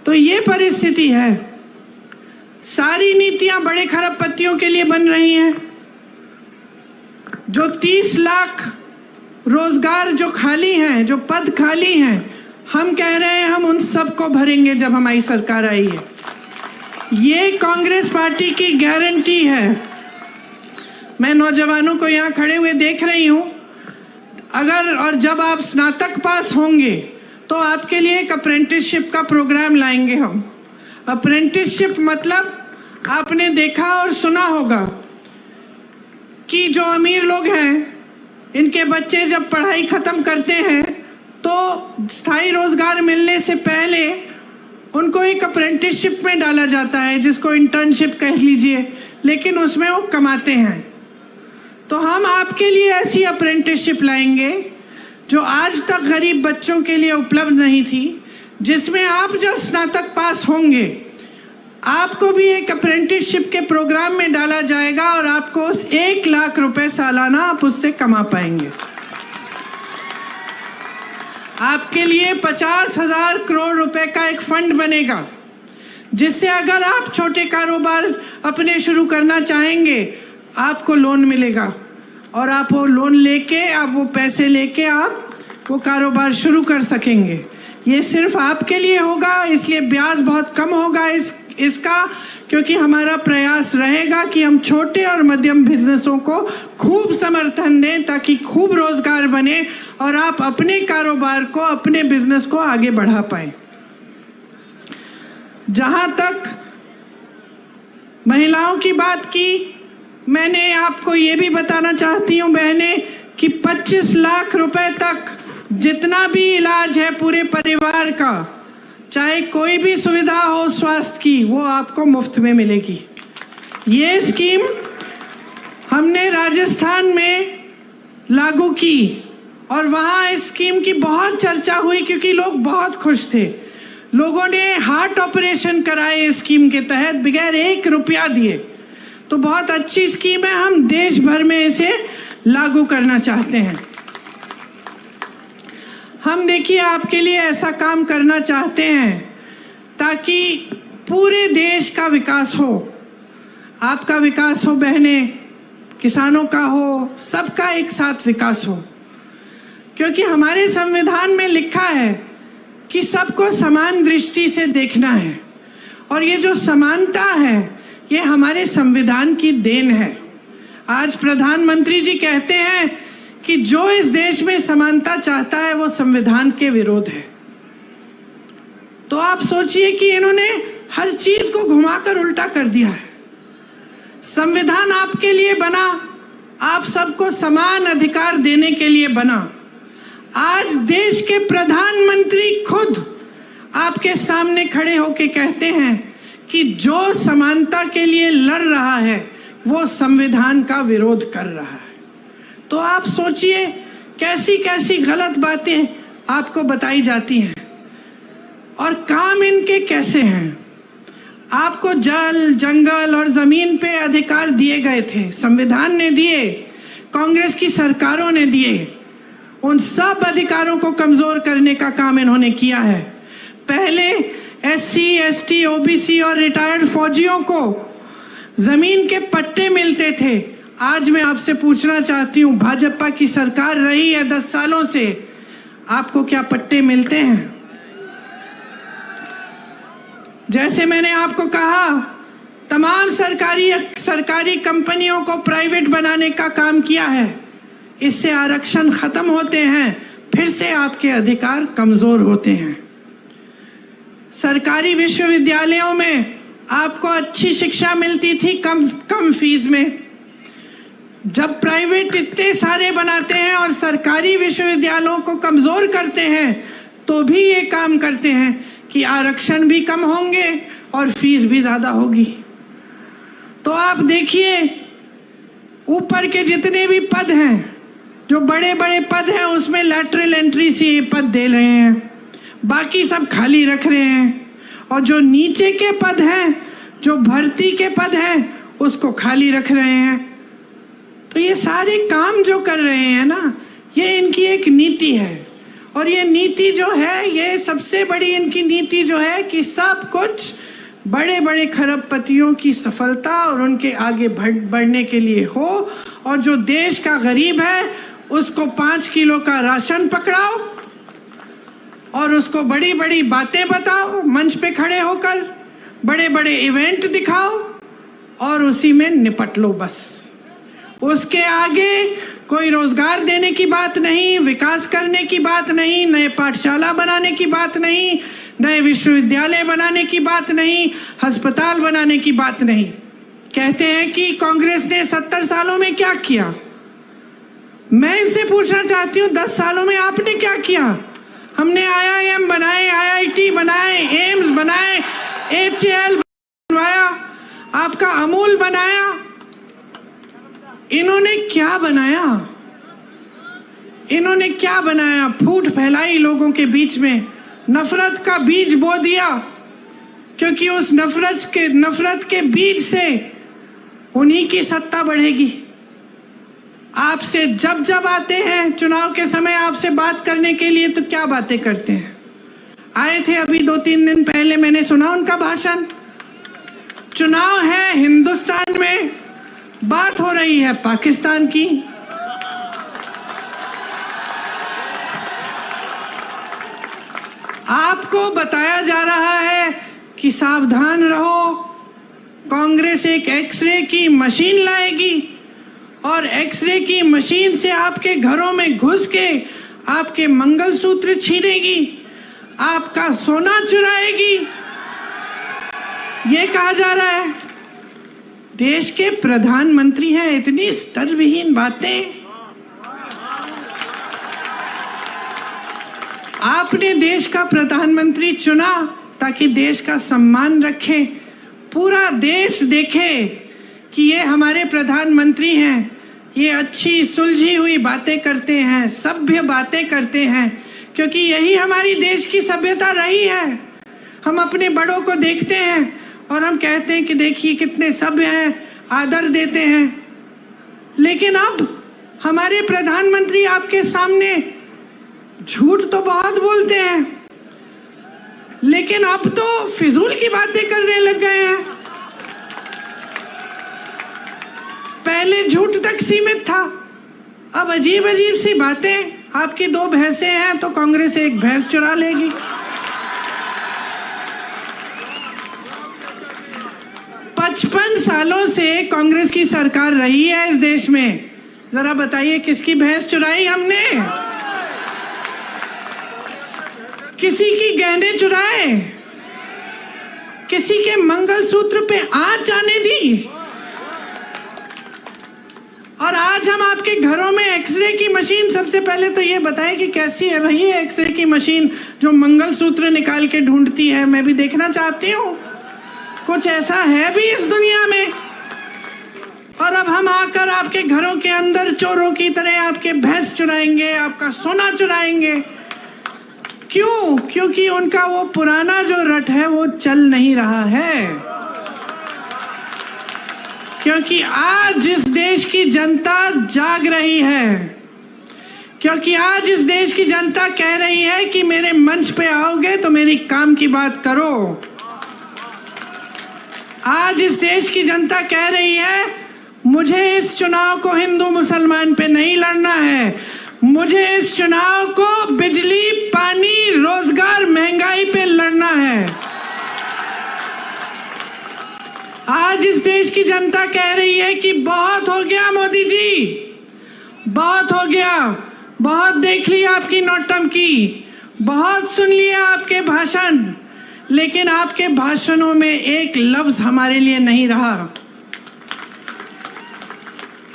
तो ये परिस्थिति है। सारी नीतियां बड़े खरबपतियों के लिए बन रही हैं। जो 30 लाख रोजगार जो खाली हैं, जो पद खाली हैं, हम कह रहे हैं हम उन सबको भरेंगे जब हमारी सरकार आई है। ये कांग्रेस पार्टी की गारंटी है। मैं नौजवानों को यहाँ खड़े हुए देख रही हूँ। अगर और जब आप स्नातक पास होंगे तो आपके लिए एक अप्रेंटिसशिप का प्रोग्राम लाएंगे हम। अप्रेंटिसशिप मतलब आपने देखा और सुना होगा कि जो अमीर लोग हैं, इनके बच्चे जब पढ़ाई खत्म करते हैं तो स्थायी रोजगार मिलने से पहले उनको एक अप्रेंटिसशिप में डाला जाता है, जिसको इंटर्नशिप कह लीजिए, लेकिन उसमें वो कमाते हैं। तो हम आपके लिए ऐसी अप्रेंटिसशिप लाएंगे जो आज तक गरीब बच्चों के लिए उपलब्ध नहीं थी, जिसमें आप जब स्नातक पास होंगे आपको भी एक अप्रेंटिसशिप के प्रोग्राम में डाला जाएगा और आपको 1 लाख रुपए सालाना आप उससे कमा पाएंगे। आपके लिए 50,000 करोड़ रुपए का एक फंड बनेगा, जिससे अगर आप छोटे कारोबार अपने शुरू करना चाहेंगे आपको लोन मिलेगा और आप वो लोन लेके, आप वो पैसे लेके आप वो कारोबार शुरू कर सकेंगे। ये सिर्फ आपके लिए होगा, इसलिए ब्याज बहुत कम होगा इसका, क्योंकि हमारा प्रयास रहेगा कि हम छोटे और मध्यम बिजनेसों को खूब समर्थन दें ताकि खूब रोजगार बने और आप अपने कारोबार को, अपने बिजनेस को आगे बढ़ा पाएं। जहां तक महिलाओं की बात की, मैंने आपको ये भी बताना चाहती हूँ बहने कि 25 लाख रुपए तक जितना भी इलाज है पूरे परिवार का, चाहे कोई भी सुविधा हो स्वास्थ्य की, वो आपको मुफ्त में मिलेगी। ये स्कीम हमने राजस्थान में लागू की और वहाँ इस स्कीम की बहुत चर्चा हुई क्योंकि लोग बहुत खुश थे। लोगों ने हार्ट ऑपरेशन कराए इस स्कीम के तहत बगैर 1 रुपया दिए। तो बहुत अच्छी स्कीम है, हम देश भर में इसे लागू करना चाहते हैं। हम देखिए आपके लिए ऐसा काम करना चाहते हैं ताकि पूरे देश का विकास हो, आपका विकास हो बहने, किसानों का हो, सबका एक साथ विकास हो। क्योंकि हमारे संविधान में लिखा है कि सबको समान दृष्टि से देखना है और ये जो समानता है ये हमारे संविधान की देन है। आज प्रधानमंत्री जी कहते हैं कि जो इस देश में समानता चाहता है वो संविधान के विरोध है। तो आप सोचिए कि इन्होंने हर चीज को घुमाकर उल्टा कर दिया है। संविधान आपके लिए बना, आप सबको समान अधिकार देने के लिए बना। आज देश के प्रधानमंत्री खुद आपके सामने खड़े होकर कहते हैं कि जो समानता के लिए लड़ रहा है वो संविधान का विरोध कर रहा है। तो आप सोचिए कैसी कैसी गलत बातें आपको बताई जाती हैं और काम इनके कैसे हैं। आपको जल, जंगल और जमीन पे अधिकार दिए गए थे, संविधान ने दिए, कांग्रेस की सरकारों ने दिए। उन सब अधिकारों को कमजोर करने का काम इन्होंने किया है। पहले SC, ST, OBC और रिटायर्ड फौजियों को जमीन के पट्टे मिलते थे। आज मैं आपसे पूछना चाहती हूं, भाजपा की सरकार रही है 10 सालों से, आपको क्या पट्टे मिलते हैं? जैसे मैंने आपको कहा, तमाम सरकारी कंपनियों को प्राइवेट बनाने का काम किया है। इससे आरक्षण खत्म होते हैं, फिर से आपके अधिकार कमजोर होते हैं। सरकारी विश्वविद्यालयों में आपको अच्छी शिक्षा मिलती थी कम फीस में। जब प्राइवेट इतने सारे बनाते हैं और सरकारी विश्वविद्यालयों को कमजोर करते हैं, तो भी ये काम करते हैं कि आरक्षण भी कम होंगे और फीस भी ज्यादा होगी। तो आप देखिए, ऊपर के जितने भी पद हैं, जो बड़े बड़े पद हैं, उसमें लैटरल एंट्री से ये पद दे रहे हैं, बाकी सब खाली रख रहे हैं। और जो नीचे के पद हैं, जो भर्ती के पद हैं, उसको खाली रख रहे हैं। तो ये सारे काम जो कर रहे हैं ना, ये इनकी एक नीति है। और ये नीति जो है, ये सबसे बड़ी इनकी नीति जो है कि सब कुछ बड़े बड़े खरबपतियों की सफलता और उनके आगे बढ़ने के लिए हो, और जो देश का गरीब है उसको 5 किलो का राशन पकड़ाओ और उसको बड़ी बड़ी बातें बताओ, मंच पे खड़े होकर बड़े बड़े इवेंट दिखाओ और उसी में निपट लो बस। उसके आगे कोई रोजगार देने की बात नहीं, विकास करने की बात नहीं, नए पाठशाला बनाने की बात नहीं, नए विश्वविद्यालय बनाने की बात नहीं, अस्पताल बनाने की बात नहीं। कहते हैं कि कांग्रेस ने 70 सालों में क्या किया। मैं इनसे पूछना चाहती हूँ, 10 सालों में आपने क्या किया? हमने IIM बनाए, IIT बनाए, एम्स बनाए, HAL बनवाया, आपका अमूल बनाया। इन्होंने क्या बनाया? इन्होंने क्या बनाया? फूट फैलाई लोगों के बीच में, नफरत का बीज बो दिया, क्योंकि उस नफरत के बीज से उन्हीं की सत्ता बढ़ेगी। आपसे जब आते हैं चुनाव के समय आपसे बात करने के लिए, तो क्या बातें करते हैं? आए थे अभी 2-3 दिन पहले, मैंने सुना उनका भाषण। चुनाव है हिंदुस्तान में, बात हो रही है पाकिस्तान की। आपको बताया जा रहा है कि सावधान रहो, कांग्रेस एक एक्सरे की मशीन लाएगी और एक्सरे की मशीन से आपके घरों में घुस के आपके मंगलसूत्र छीनेगी, आपका सोना चुराएगी, ये कहा जा रहा है। देश के प्रधानमंत्री हैं, इतनी स्तरविहीन बातें। आपने देश का प्रधानमंत्री चुना ताकि देश का सम्मान रखें, पूरा देश देखे कि ये हमारे प्रधानमंत्री हैं, ये अच्छी सुलझी हुई बातें करते हैं, सभ्य बातें करते हैं, क्योंकि यही हमारी देश की सभ्यता रही है। हम अपने बड़ों को देखते हैं और हम कहते हैं कि देखिए कितने सभ्य हैं, आदर देते हैं। लेकिन अब हमारे प्रधानमंत्री आपके सामने झूठ तो बहुत बोलते हैं, लेकिन अब तो फिजूल की बातें करने लग गए हैं। पहले झूठ तक सीमित था, अब अजीब अजीब सी बातें। आपकी 2 भैंसें हैं तो कांग्रेस एक भैंस चुरा लेगी। 55 सालों से कांग्रेस की सरकार रही है इस देश में, जरा बताइए किसकी भैंस चुराई हमने? किसी की गहने चुराए? किसी के मंगलसूत्र पे आंच आने दी? और आज हम आपके घरों में एक्सरे की मशीन, सबसे पहले तो ये बताएं कि कैसी है भाई ये एक्सरे की मशीन जो मंगलसूत्र निकाल के ढूंढती है? मैं भी देखना चाहती हूँ, कुछ ऐसा है भी इस दुनिया में? और अब हम आकर आपके घरों के अंदर चोरों की तरह आपके भैंस चुराएंगे, आपका सोना चुराएंगे। क्यों? क्योंकि उनका वो पुराना जो रट है वो चल नहीं रहा है। क्योंकि आज इस देश की जनता जाग रही है, क्योंकि आज इस देश की जनता कह रही है कि मेरे मंच पे आओगे तो मेरी काम की बात करो। आज इस देश की जनता कह रही है मुझे इस चुनाव को हिंदू मुसलमान पे नहीं लड़ना है, मुझे इस चुनाव को बिजली, पानी, रोजगार, महंगाई पे लड़ना है। आज इस देश की जनता कह रही है कि बहुत हो गया मोदी जी, बहुत हो गया, बहुत देख लिया आपकी नौटंकी, बहुत सुन लिया आपके भाषण, लेकिन आपके भाषणों में एक लफ्ज हमारे लिए नहीं रहा।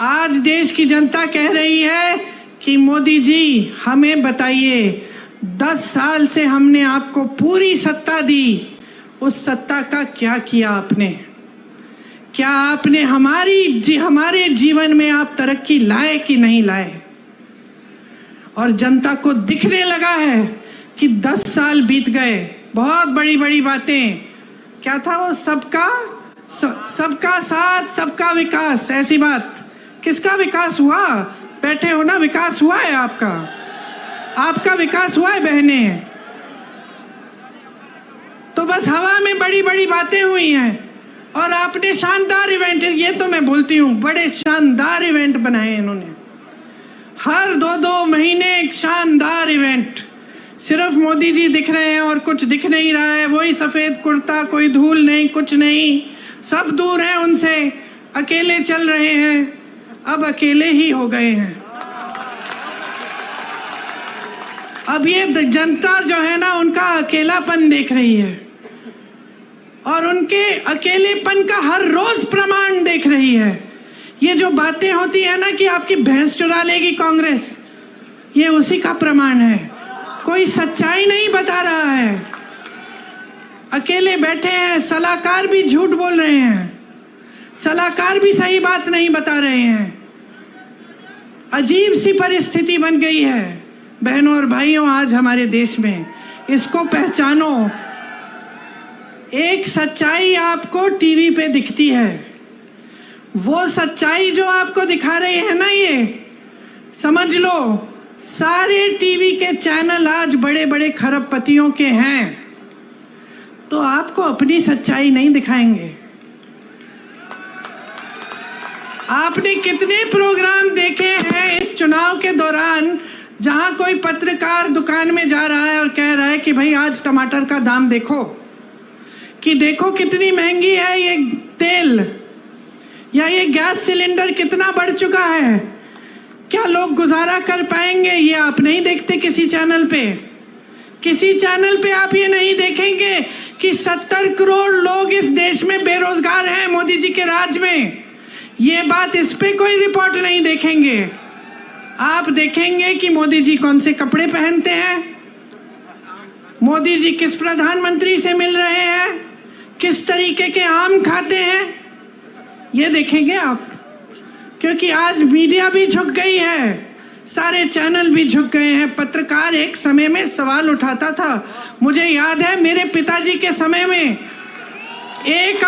आज देश की जनता कह रही है कि मोदी जी हमें बताइए, 10 साल से हमने आपको पूरी सत्ता दी, उस सत्ता का क्या किया आपने? क्या आपने हमारे जीवन में आप तरक्की लाए कि नहीं लाए? और जनता को दिखने लगा है कि 10 साल बीत गए, बहुत बड़ी बड़ी बातें, क्या था वो, सबका साथ सबका विकास, ऐसी बात। किसका विकास हुआ? बैठे हो ना, विकास हुआ है आपका विकास हुआ है बहने। तो बस हवा में बड़ी बड़ी बातें हुई हैं और आपने शानदार इवेंट, ये तो मैं बोलती हूँ, बड़े शानदार इवेंट बनाए इन्होंने। हर 2-2 महीने एक शानदार इवेंट। सिर्फ मोदी जी दिख रहे हैं और कुछ दिख नहीं रहा है, वही सफेद कुर्ता, कोई धूल नहीं, कुछ नहीं, सब दूर हैं उनसे, अकेले चल रहे हैं। अब अकेले ही हो गए हैं। अब ये जनता जो है ना, उनका अकेलापन देख रही है और उनके अकेलेपन का हर रोज प्रमाण देख रही है। ये जो बातें होती है ना कि आपकी भैंस चुरा लेगी कांग्रेस, ये उसी का प्रमाण है। कोई सच्चाई नहीं बता रहा है, अकेले बैठे हैं। सलाहकार भी झूठ बोल रहे हैं, सलाहकार भी सही बात नहीं बता रहे हैं। अजीब सी परिस्थिति बन गई है बहनों और भाइयों आज हमारे देश में। इसको पहचानो। एक सच्चाई आपको टीवी पे दिखती है, वो सच्चाई जो आपको दिखा रही है ना, ये समझ लो सारे टीवी के चैनल आज बड़े बड़े खरबपतियों के हैं, तो आपको अपनी सच्चाई नहीं दिखाएंगे। आपने कितने प्रोग्राम देखे हैं इस चुनाव के दौरान जहां कोई पत्रकार दुकान में जा रहा है और कह रहा है कि भाई आज टमाटर का दाम देखो, कि देखो कितनी महंगी है ये तेल, या ये गैस सिलेंडर कितना बढ़ चुका है, क्या लोग गुजारा कर पाएंगे? ये आप नहीं देखते किसी चैनल पे। किसी चैनल पे आप ये नहीं देखेंगे कि 70 करोड़ लोग इस देश में बेरोजगार हैं मोदी जी के राज में। ये बात, इस पे कोई रिपोर्ट नहीं देखेंगे। आप देखेंगे कि मोदी जी कौन से कपड़े पहनते हैं, मोदी जी किस प्रधानमंत्री से मिल रहे हैं, किस तरीके के आम खाते हैं, ये देखेंगे आप। क्योंकि आज मीडिया भी झुक गई है, सारे चैनल भी झुक गए हैं। पत्रकार एक समय में सवाल उठाता था, मुझे याद है मेरे पिताजी के समय में एक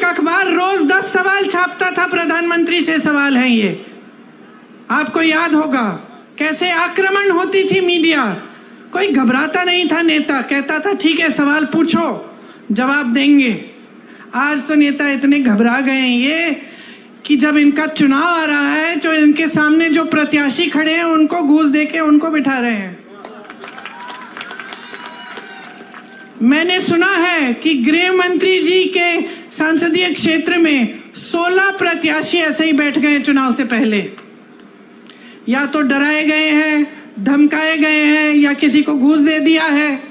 अखबार रोज 10 सवाल छापता था, प्रधानमंत्री से सवाल है ये। आपको याद होगा कैसे आक्रमण होती थी मीडिया, कोई घबराता नहीं था। नेता कहता था ठीक है सवाल पूछो, जवाब देंगे। आज तो नेता इतने घबरा गए हैं ये कि जब इनका चुनाव आ रहा है तो इनके सामने जो प्रत्याशी खड़े हैं उनको घूस देके उनको बिठा रहे हैं। मैंने सुना है कि गृह मंत्री जी के संसदीय क्षेत्र में 16 प्रत्याशी ऐसे ही बैठ गए चुनाव से पहले, या तो डराए गए हैं, धमकाए गए हैं, या किसी को घूस दे दिया है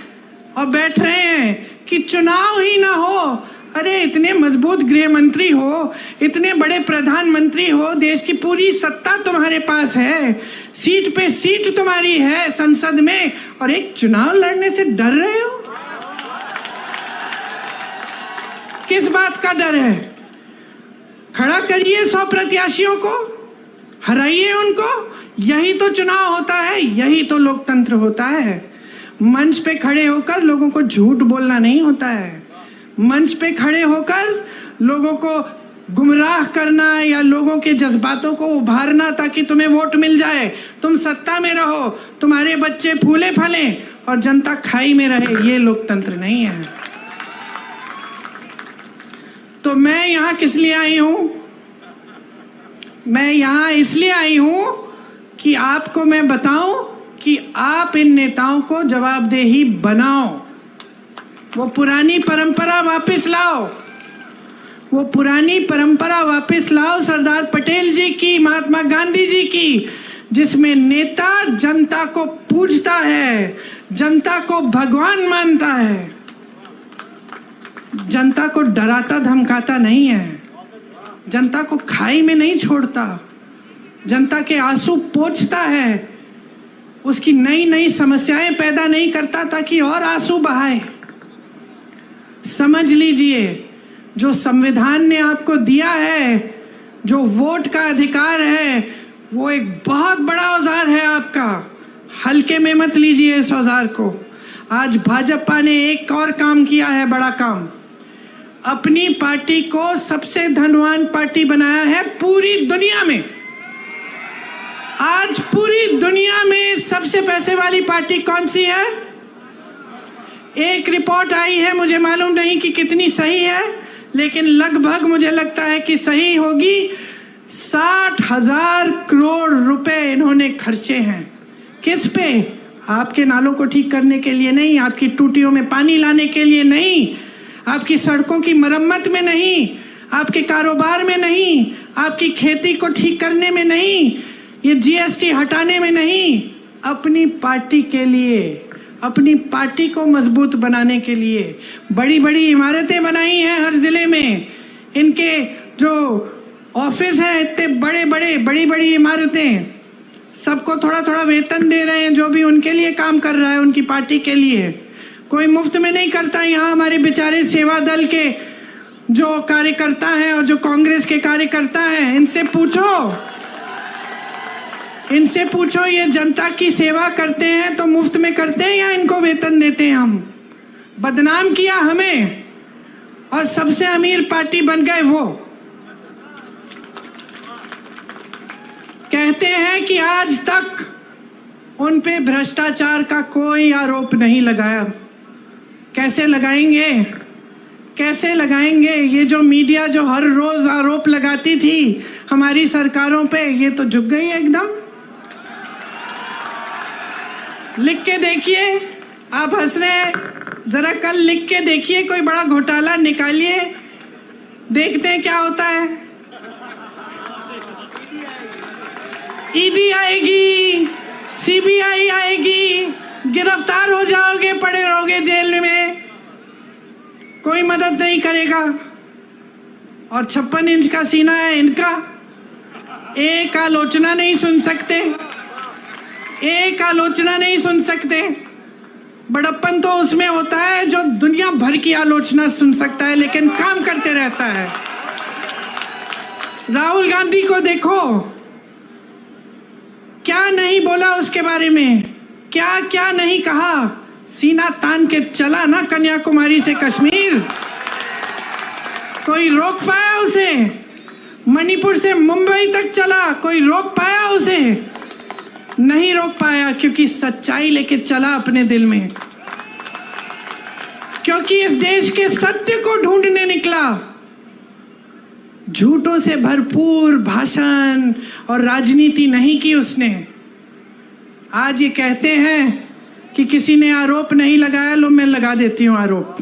और बैठ रहे हैं कि चुनाव ही ना हो। अरे इतने मजबूत गृह मंत्री हो, इतने बड़े प्रधानमंत्री हो, देश की पूरी सत्ता तुम्हारे पास है, सीट पे सीट तुम्हारी है संसद में, और एक चुनाव लड़ने से डर रहे हो। किस बात का डर है? खड़ा करिए 100 प्रत्याशियों को, हराइए उनको। यही तो चुनाव होता है, यही तो लोकतंत्र होता है। मंच पे खड़े होकर लोगों को झूठ बोलना नहीं होता है, मंच पे खड़े होकर लोगों को गुमराह करना या लोगों के जज्बातों को उभारना ताकि तुम्हें वोट मिल जाए, तुम सत्ता में रहो, तुम्हारे बच्चे फूले फले और जनता खाई में रहे, ये लोकतंत्र नहीं है। तो मैं यहाँ किस लिए आई हूं? मैं यहाँ इसलिए आई हूं कि आपको मैं बताऊं कि आप इन नेताओं को जवाबदेही बनाओ, वो पुरानी परंपरा वापस लाओ, वो पुरानी परंपरा वापस लाओ सरदार पटेल जी की, महात्मा गांधी जी की, जिसमें नेता जनता को पूजता है, जनता को भगवान मानता है, जनता को डराता धमकाता नहीं है, जनता को खाई में नहीं छोड़ता, जनता के आंसू पोंछता है, उसकी नई नई समस्याएं पैदा नहीं करता ताकि और आंसू बहाए। समझ लीजिए, जो संविधान ने आपको दिया है, जो वोट का अधिकार है, वो एक बहुत बड़ा औजार है आपका। हल्के में मत लीजिए इस औजार को। आज भाजपा ने एक और काम किया है, बड़ा काम। अपनी पार्टी को सबसे धनवान पार्टी बनाया है पूरी दुनिया में। आज पूरी दुनिया में सबसे पैसे वाली पार्टी कौन सी है? एक रिपोर्ट आई है, मुझे मालूम नहीं कि कितनी सही है, लेकिन लगभग मुझे लगता है कि सही होगी। 60,000 करोड़ रुपए इन्होंने खर्चे हैं। किस पे? आपके नालों को ठीक करने के लिए नहीं, आपकी टूटियों में पानी लाने के लिए नहीं, आपकी सड़कों की मरम्मत में नहीं, आपके कारोबार में नहीं, आपकी खेती को ठीक करने में नहीं, ये जीएसटी हटाने में नहीं, अपनी पार्टी के लिए, अपनी पार्टी को मजबूत बनाने के लिए बड़ी बड़ी इमारतें बनाई हैं हर जिले में। इनके जो ऑफिस हैं इतने बड़े बड़े, बड़ी बड़ी इमारतें, सबको थोड़ा थोड़ा वेतन दे रहे हैं, जो भी उनके लिए काम कर रहा है उनकी पार्टी के लिए। कोई मुफ्त में नहीं करता। यहाँ हमारे बेचारे सेवा दल के जो कार्यकर्ता हैं और जो कांग्रेस के कार्यकर्ता हैं, इनसे पूछो ये जनता की सेवा करते हैं तो मुफ्त में करते हैं या इनको वेतन देते हैं? हम बदनाम किया हमें और सबसे अमीर पार्टी बन गए वो। कहते हैं कि आज तक उन पे भ्रष्टाचार का कोई आरोप नहीं लगाया। कैसे लगाएंगे? कैसे लगाएंगे? ये जो मीडिया जो हर रोज आरोप लगाती थी हमारी सरकारों पे, ये तो झुक गई है एकदम। लिख के देखिए, आप हंस रहे हैं, जरा कल लिख के देखिए, कोई बड़ा घोटाला निकालिए, देखते हैं क्या होता है। ईडी आएगी, सीबीआई आएगी, गिरफ्तार हो जाओगे, पड़े रहोगे जेल में, कोई मदद नहीं करेगा। और 56 इंच का सीना है इनका, एक आलोचना नहीं सुन सकते, एक आलोचना नहीं सुन सकते। बड़प्पन तो उसमें होता है जो दुनिया भर की आलोचना सुन सकता है लेकिन काम करते रहता है। राहुल गांधी को देखो, क्या नहीं बोला उसके बारे में, क्या क्या नहीं कहा। सीना तान के चला ना कन्याकुमारी से कश्मीर, कोई रोक पाया उसे? मणिपुर से मुंबई तक चला, कोई रोक पाया उसे? नहीं रोक पाया, क्योंकि सच्चाई लेके चला अपने दिल में, क्योंकि इस देश के सत्य को ढूंढने निकला। झूठों से भरपूर भाषण और राजनीति नहीं की उसने। आज ये कहते हैं कि किसी ने आरोप नहीं लगाया, लो मैं लगा देती हूं आरोप।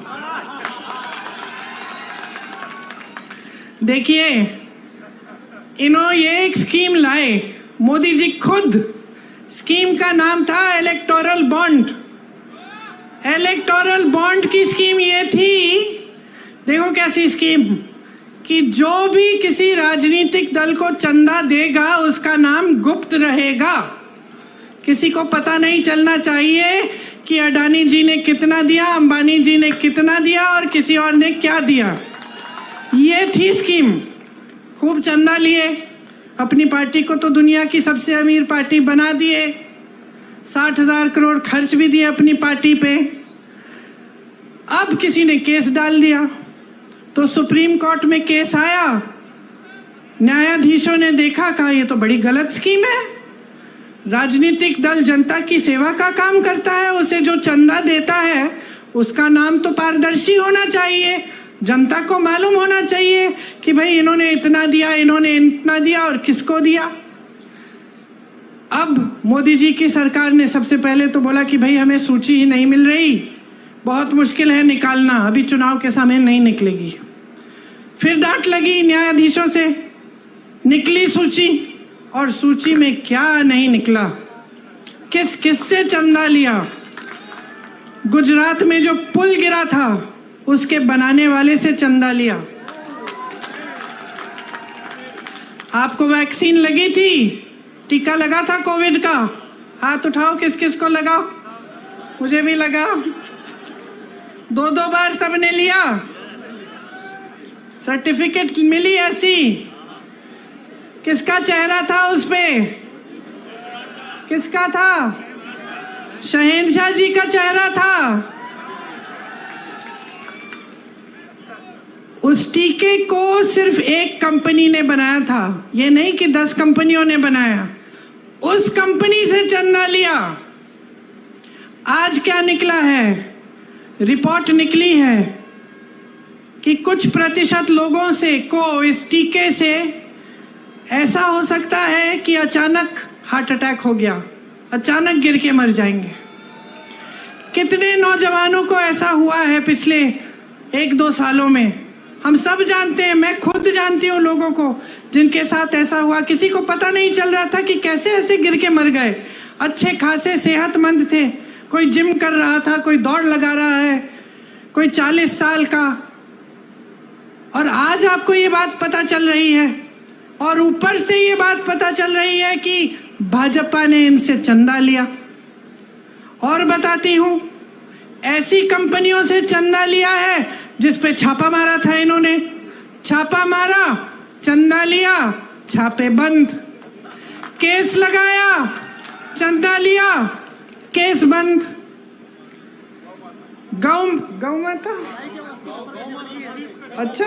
देखिए, इन्होंने ये एक स्कीम लाए, मोदी जी खुद। स्कीम का नाम था इलेक्टोरल बॉन्ड। इलेक्टोरल बॉन्ड की स्कीम ये थी, देखो कैसी स्कीम, कि जो भी किसी राजनीतिक दल को चंदा देगा उसका नाम गुप्त रहेगा। किसी को पता नहीं चलना चाहिए कि अडानी जी ने कितना दिया, अंबानी जी ने कितना दिया और किसी और ने क्या दिया। ये थी स्कीम। खूब चंदा लिए, अपनी पार्टी को तो दुनिया की सबसे अमीर पार्टी बना दिए, 60,000 करोड़ खर्च भी दिए अपनी पार्टी पे। अब किसी ने केस डाल दिया तो सुप्रीम कोर्ट में केस आया, न्यायाधीशों ने देखा, कहा ये तो बड़ी गलत स्कीम है। राजनीतिक दल जनता की सेवा का काम करता है, उसे जो चंदा देता है उसका नाम तो पारदर्शी होना चाहिए, जनता को मालूम होना चाहिए कि भाई इन्होंने इतना दिया, इन्होंने इतना दिया और किसको दिया। अब मोदी जी की सरकार ने सबसे पहले तो बोला कि भाई हमें सूची ही नहीं मिल रही, बहुत मुश्किल है निकालना, अभी चुनाव के समय नहीं निकलेगी। फिर डांट लगी न्यायाधीशों से, निकली सूची, और सूची में क्या नहीं निकला, किस किस से चंदा लिया। गुजरात में जो पुल गिरा था उसके बनाने वाले से चंदा लिया। आपको वैक्सीन लगी थी, टीका लगा था कोविड का, हाथ उठाओ किस किस को लगा। मुझे भी लगा, 2-2 बार सबने लिया, सर्टिफिकेट मिली ऐसी। किसका चेहरा था उस पे? किसका था? शहंशाह जी का चेहरा था। उस टीके को सिर्फ एक कंपनी ने बनाया था, ये नहीं कि 10 कंपनियों ने बनाया। उस कंपनी से चंदा लिया। आज क्या निकला है? रिपोर्ट निकली है कि कुछ प्रतिशत लोगों से को इस टीके से ऐसा हो सकता है कि अचानक हार्ट अटैक हो गया, अचानक गिर के मर जाएंगे। कितने नौजवानों को ऐसा हुआ है पिछले 1-2 सालों में? हम सब जानते हैं, मैं खुद जानती हूँ लोगों को जिनके साथ ऐसा हुआ। किसी को पता नहीं चल रहा था कि कैसे ऐसे गिर के मर गए। अच्छे खासे सेहतमंद थे, कोई जिम कर रहा था, कोई दौड़ लगा रहा है, कोई 40 साल का, और आज आपको ये बात पता चल रही है। और ऊपर से ये बात पता चल रही है कि भाजपा ने इनसे चंदा लिया। और बताती हूं, ऐसी कंपनियों से चंदा लिया है जिस पे छापा मारा था इन्होंने। छापा मारा, चंदा लिया, छापे बंद। केस लगाया, चंदा लिया, केस बंद। गौ माता, अच्छा,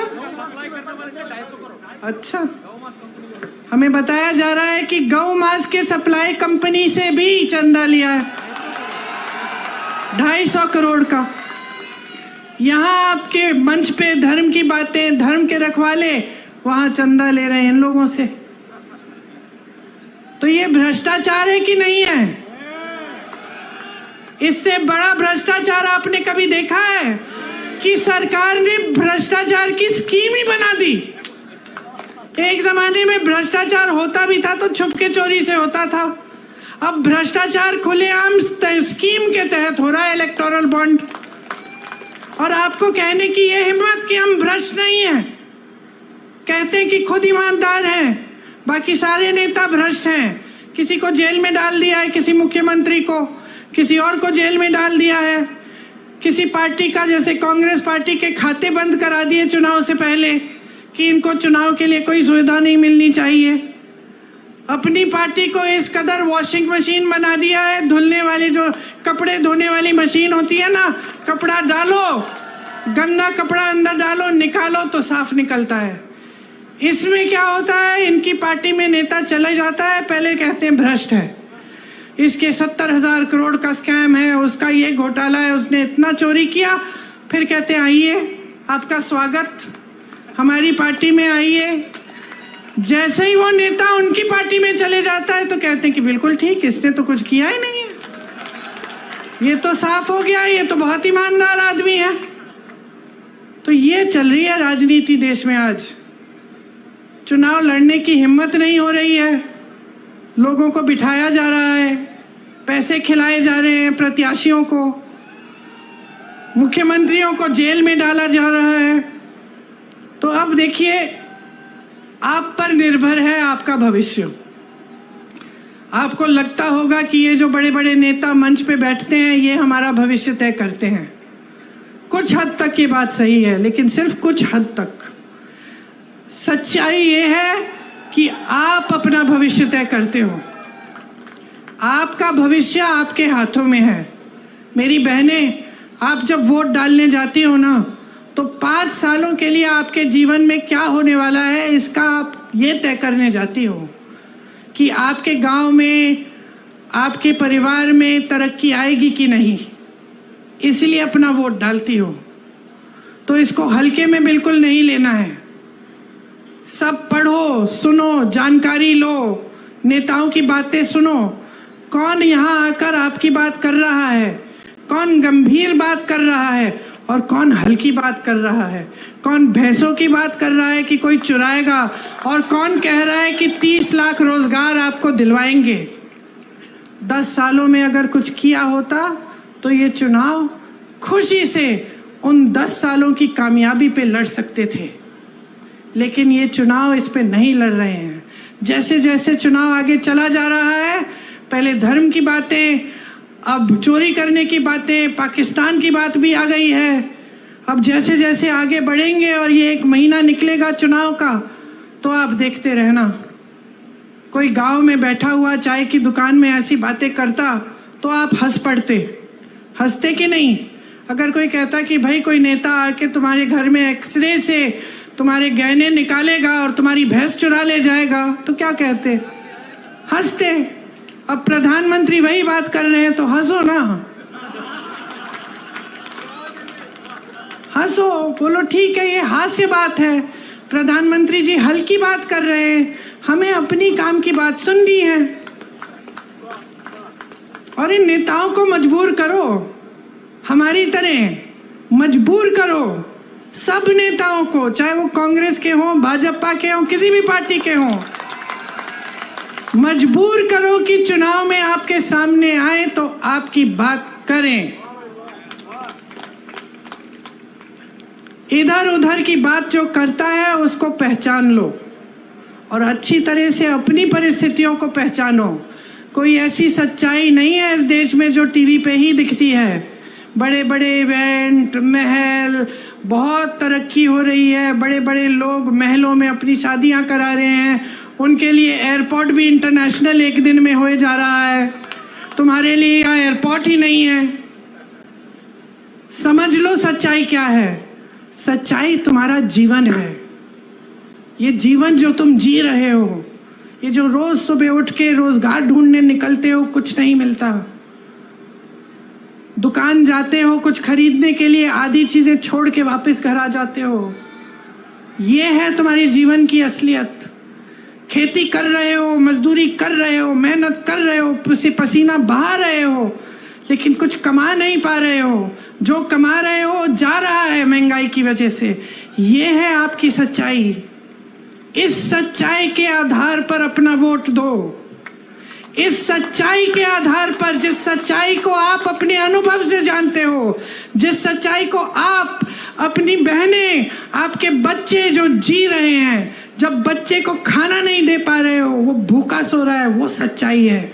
हमें बताया जा रहा है कि गौ मांस के सप्लाई कंपनी से भी चंदा लिया है 250 करोड़ का। यहाँ आपके मंच पे धर्म की बातें, धर्म के रखवाले वहां चंदा ले रहे हैं इन लोगों से। तो ये भ्रष्टाचार है कि नहीं है? इससे बड़ा भ्रष्टाचार आपने कभी देखा है कि सरकार ने भ्रष्टाचार की स्कीम ही बना दी? एक जमाने में भ्रष्टाचार होता भी था तो छुपके चोरी से होता था। अब भ्रष्टाचार खुलेआम स्कीम के तहत हो रहा है, इलेक्टोरल बॉन्ड। और आपको कहने की ये हिम्मत कि हम भ्रष्ट नहीं हैं, कहते हैं कि खुद ईमानदार हैं, बाकी सारे नेता भ्रष्ट हैं। किसी को जेल में डाल दिया है, किसी मुख्यमंत्री को, किसी और को जेल में डाल दिया है। किसी पार्टी का, जैसे कांग्रेस पार्टी के खाते बंद करा दिए चुनाव से पहले कि इनको चुनाव के लिए कोई सुविधा नहीं मिलनी चाहिए। अपनी पार्टी को इस कदर वॉशिंग मशीन बना दिया है, धुलने वाली, जो कपड़े धोने वाली मशीन होती है ना, कपड़ा डालो, गंदा कपड़ा अंदर डालो, निकालो तो साफ निकलता है। इसमें क्या होता है, इनकी पार्टी में नेता चले जाता है, पहले कहते हैं भ्रष्ट है, इसके 70,000 करोड़ का स्कैम है, उसका ये घोटाला है, उसने इतना चोरी किया। फिर कहते हैं आइए, आपका स्वागत, हमारी पार्टी में आइए। जैसे ही वो नेता उनकी पार्टी में चले जाता है तो कहते हैं कि बिल्कुल ठीक, इसने तो कुछ किया ही नहीं है, ये तो साफ हो गया, ये तो बहुत ईमानदार आदमी है। तो ये चल रही है राजनीति देश में आज। चुनाव लड़ने की हिम्मत नहीं हो रही है, लोगों को बिठाया जा रहा है, पैसे खिलाए जा रहे हैं प्रत्याशियों को, मुख्यमंत्रियों को जेल में डाला जा रहा है। तो अब देखिए, आप पर निर्भर है आपका भविष्य। आपको लगता होगा कि ये जो बड़े बड़े नेता मंच पे बैठते हैं ये हमारा भविष्य तय करते हैं। कुछ हद तक ये बात सही है, लेकिन सिर्फ कुछ हद तक। सच्चाई ये है कि आप अपना भविष्य तय करते हो। आपका भविष्य आपके हाथों में है। मेरी बहनें, आप जब वोट डालने जाती हो ना, तो 5 सालों के लिए आपके जीवन में क्या होने वाला है इसका आप ये तय करने जाती हो कि आपके गांव में, आपके परिवार में तरक्की आएगी कि नहीं, इसलिए अपना वोट डालती हो। तो इसको हल्के में बिल्कुल नहीं लेना है। सब पढ़ो, सुनो, जानकारी लो, नेताओं की बातें सुनो, कौन यहाँ आकर आपकी बात कर रहा है, कौन गंभीर बात कर रहा है, और कौन हल्की बात कर रहा है, कौन भैंसों की बात कर रहा है कि कोई चुराएगा, और कौन कह रहा है कि 30 लाख रोजगार आपको दिलवाएंगे। 10 सालों में अगर कुछ किया होता तो ये चुनाव खुशी से उन 10 सालों की कामयाबी पे लड़ सकते थे, लेकिन ये चुनाव इस पे नहीं लड़ रहे हैं। जैसे जैसे चुनाव आगे चला जा रहा है, पहले धर्म की बातें, अब चोरी करने की बातें, पाकिस्तान की बात भी आ गई है। अब जैसे जैसे आगे बढ़ेंगे और ये 1 महीना निकलेगा चुनाव का, तो आप देखते रहना। कोई गांव में बैठा हुआ चाय की दुकान में ऐसी बातें करता तो आप हंस पड़ते, हंसते कि नहीं? अगर कोई कहता कि भाई कोई नेता आके तुम्हारे घर में एक्सरे से तुम्हारे गहने निकालेगा और तुम्हारी भैंस चुरा ले जाएगा, तो क्या कहते? हंसते। अब प्रधानमंत्री वही बात कर रहे हैं तो हंसो ना, हंसो, बोलो ठीक है ये हास्य बात है, प्रधानमंत्री जी हल्की बात कर रहे हैं, हमें अपनी काम की बात सुननी है। और इन नेताओं को मजबूर करो, हमारी तरह मजबूर करो सब नेताओं को, चाहे वो कांग्रेस के हों, भाजपा के हों, किसी भी पार्टी के हों, मजबूर करो कि चुनाव में आपके सामने आए तो आपकी बात करें। इधर उधर की बात जो करता है उसको पहचान लो और अच्छी तरह से अपनी परिस्थितियों को पहचानो। कोई ऐसी सच्चाई नहीं है इस देश में जो टीवी पे ही दिखती है। बड़े बड़े इवेंट, महल, बहुत तरक्की हो रही है, बड़े बड़े लोग महलों में अपनी शादियां करा रहे हैं, उनके लिए एयरपोर्ट भी इंटरनेशनल एक दिन में हो जा रहा है। तुम्हारे लिए यहाँ एयरपोर्ट ही नहीं है। समझ लो सच्चाई क्या है। सच्चाई तुम्हारा जीवन है। ये जीवन जो तुम जी रहे हो, ये जो रोज सुबह उठ के रोजगार ढूंढने निकलते हो, कुछ नहीं मिलता। दुकान जाते हो कुछ खरीदने के लिए, आधी चीजें छोड़ के वापस घर आ जाते हो। ये है तुम्हारे जीवन की असलियत। खेती कर रहे हो, मजदूरी कर रहे हो, मेहनत कर रहे हो, पसीना बहा रहे हो, लेकिन कुछ कमा नहीं पा रहे हो। जो कमा रहे हो जा रहा है महंगाई की वजह से। ये है आपकी सच्चाई। इस सच्चाई के आधार पर अपना वोट दो। इस सच्चाई के आधार पर, जिस सच्चाई को आप अपने अनुभव से जानते हो, जिस सच्चाई को आप अपनी बहनें, आपके बच्चे जो जी रहे हैं, जब बच्चे को खाना नहीं दे पा रहे हो, वो भूखा सो रहा है, वो सच्चाई है।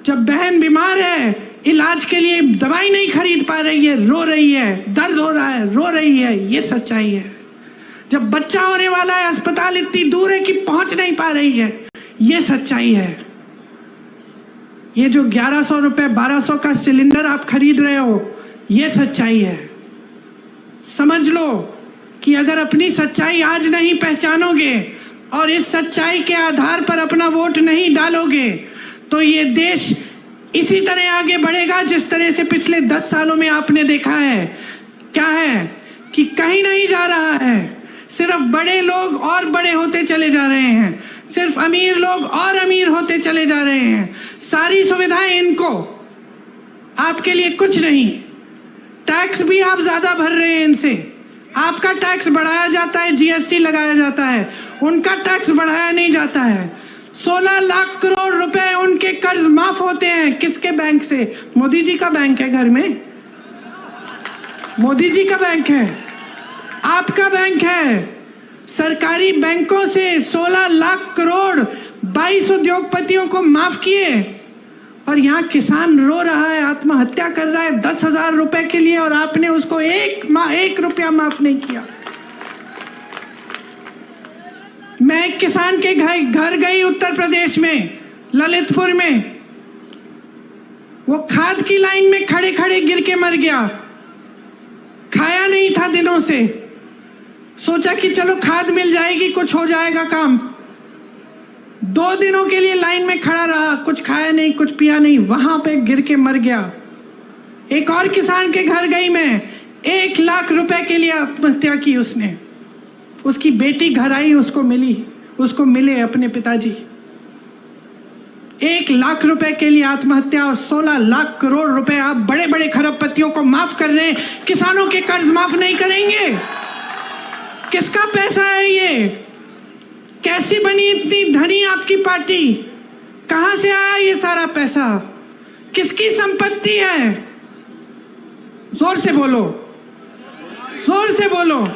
जब बहन बीमार है, इलाज के लिए दवाई नहीं खरीद पा रही है, रो रही है, दर्द हो रहा है, रो रही है, ये सच्चाई है। जब बच्चा होने वाला है, अस्पताल इतनी दूर है कि पहुंच नहीं पा रही है, ये सच्चाई है। ये जो 1100 रुपए 1200 का सिलेंडर आप खरीद रहे हो, ये सच्चाई है। समझ लो कि अगर अपनी सच्चाई आज नहीं पहचानोगे और इस सच्चाई के आधार पर अपना वोट नहीं डालोगे, तो ये देश इसी तरह आगे बढ़ेगा जिस तरह से पिछले 10 सालों में आपने देखा है। क्या है कि कहीं नहीं जा रहा है। सिर्फ बड़े लोग और बड़े होते चले जा रहे हैं, सिर्फ अमीर लोग और अमीर होते चले जा रहे हैं। सारी सुविधाएं इनको, आपके लिए कुछ नहीं। टैक्स भी आप ज्यादा भर रहे हैं इनसे। आपका टैक्स बढ़ाया जाता है, जीएसटी लगाया जाता है, उनका टैक्स बढ़ाया नहीं जाता है। 16 लाख करोड़ रुपए उनके कर्ज माफ होते हैं। किसके बैंक से? मोदी जी का बैंक है घर में, मोदी जी का बैंक है, आपका बैंक है। सरकारी बैंकों से 16 लाख करोड़ 22 उद्योगपतियों को माफ किए, और यहाँ किसान रो रहा है, आत्महत्या कर रहा है 10,000 रुपए के लिए, और आपने उसको 1 रुपया माफ नहीं किया। मैं एक किसान के घर गई उत्तर प्रदेश में, ललितपुर में। वो खाद की लाइन में खड़े खड़े गिर के मर गया। खाया नहीं था दिनों से। सोचा कि चलो खाद मिल जाएगी, कुछ हो जाएगा काम। 2 दिनों के लिए लाइन में खड़ा रहा, कुछ खाया नहीं, कुछ पिया नहीं, वहां पे गिर के मर गया। एक और किसान के घर गई मैं, 1 लाख रुपए के लिए आत्महत्या की उसने। उसकी बेटी घर आई, उसको मिले अपने पिताजी। 1 लाख रुपए के लिए आत्महत्या और 16 लाख करोड़ रुपए आप बड़े बड़े खरबपतियों को माफ कर रहे हैं, किसानों के कर्ज माफ नहीं करेंगे। किसका पैसा है ये? कैसी बनी इतनी धनी आपकी पार्टी? कहां से आया ये सारा पैसा? किसकी संपत्ति है? जोर से बोलो, जोर से बोलो।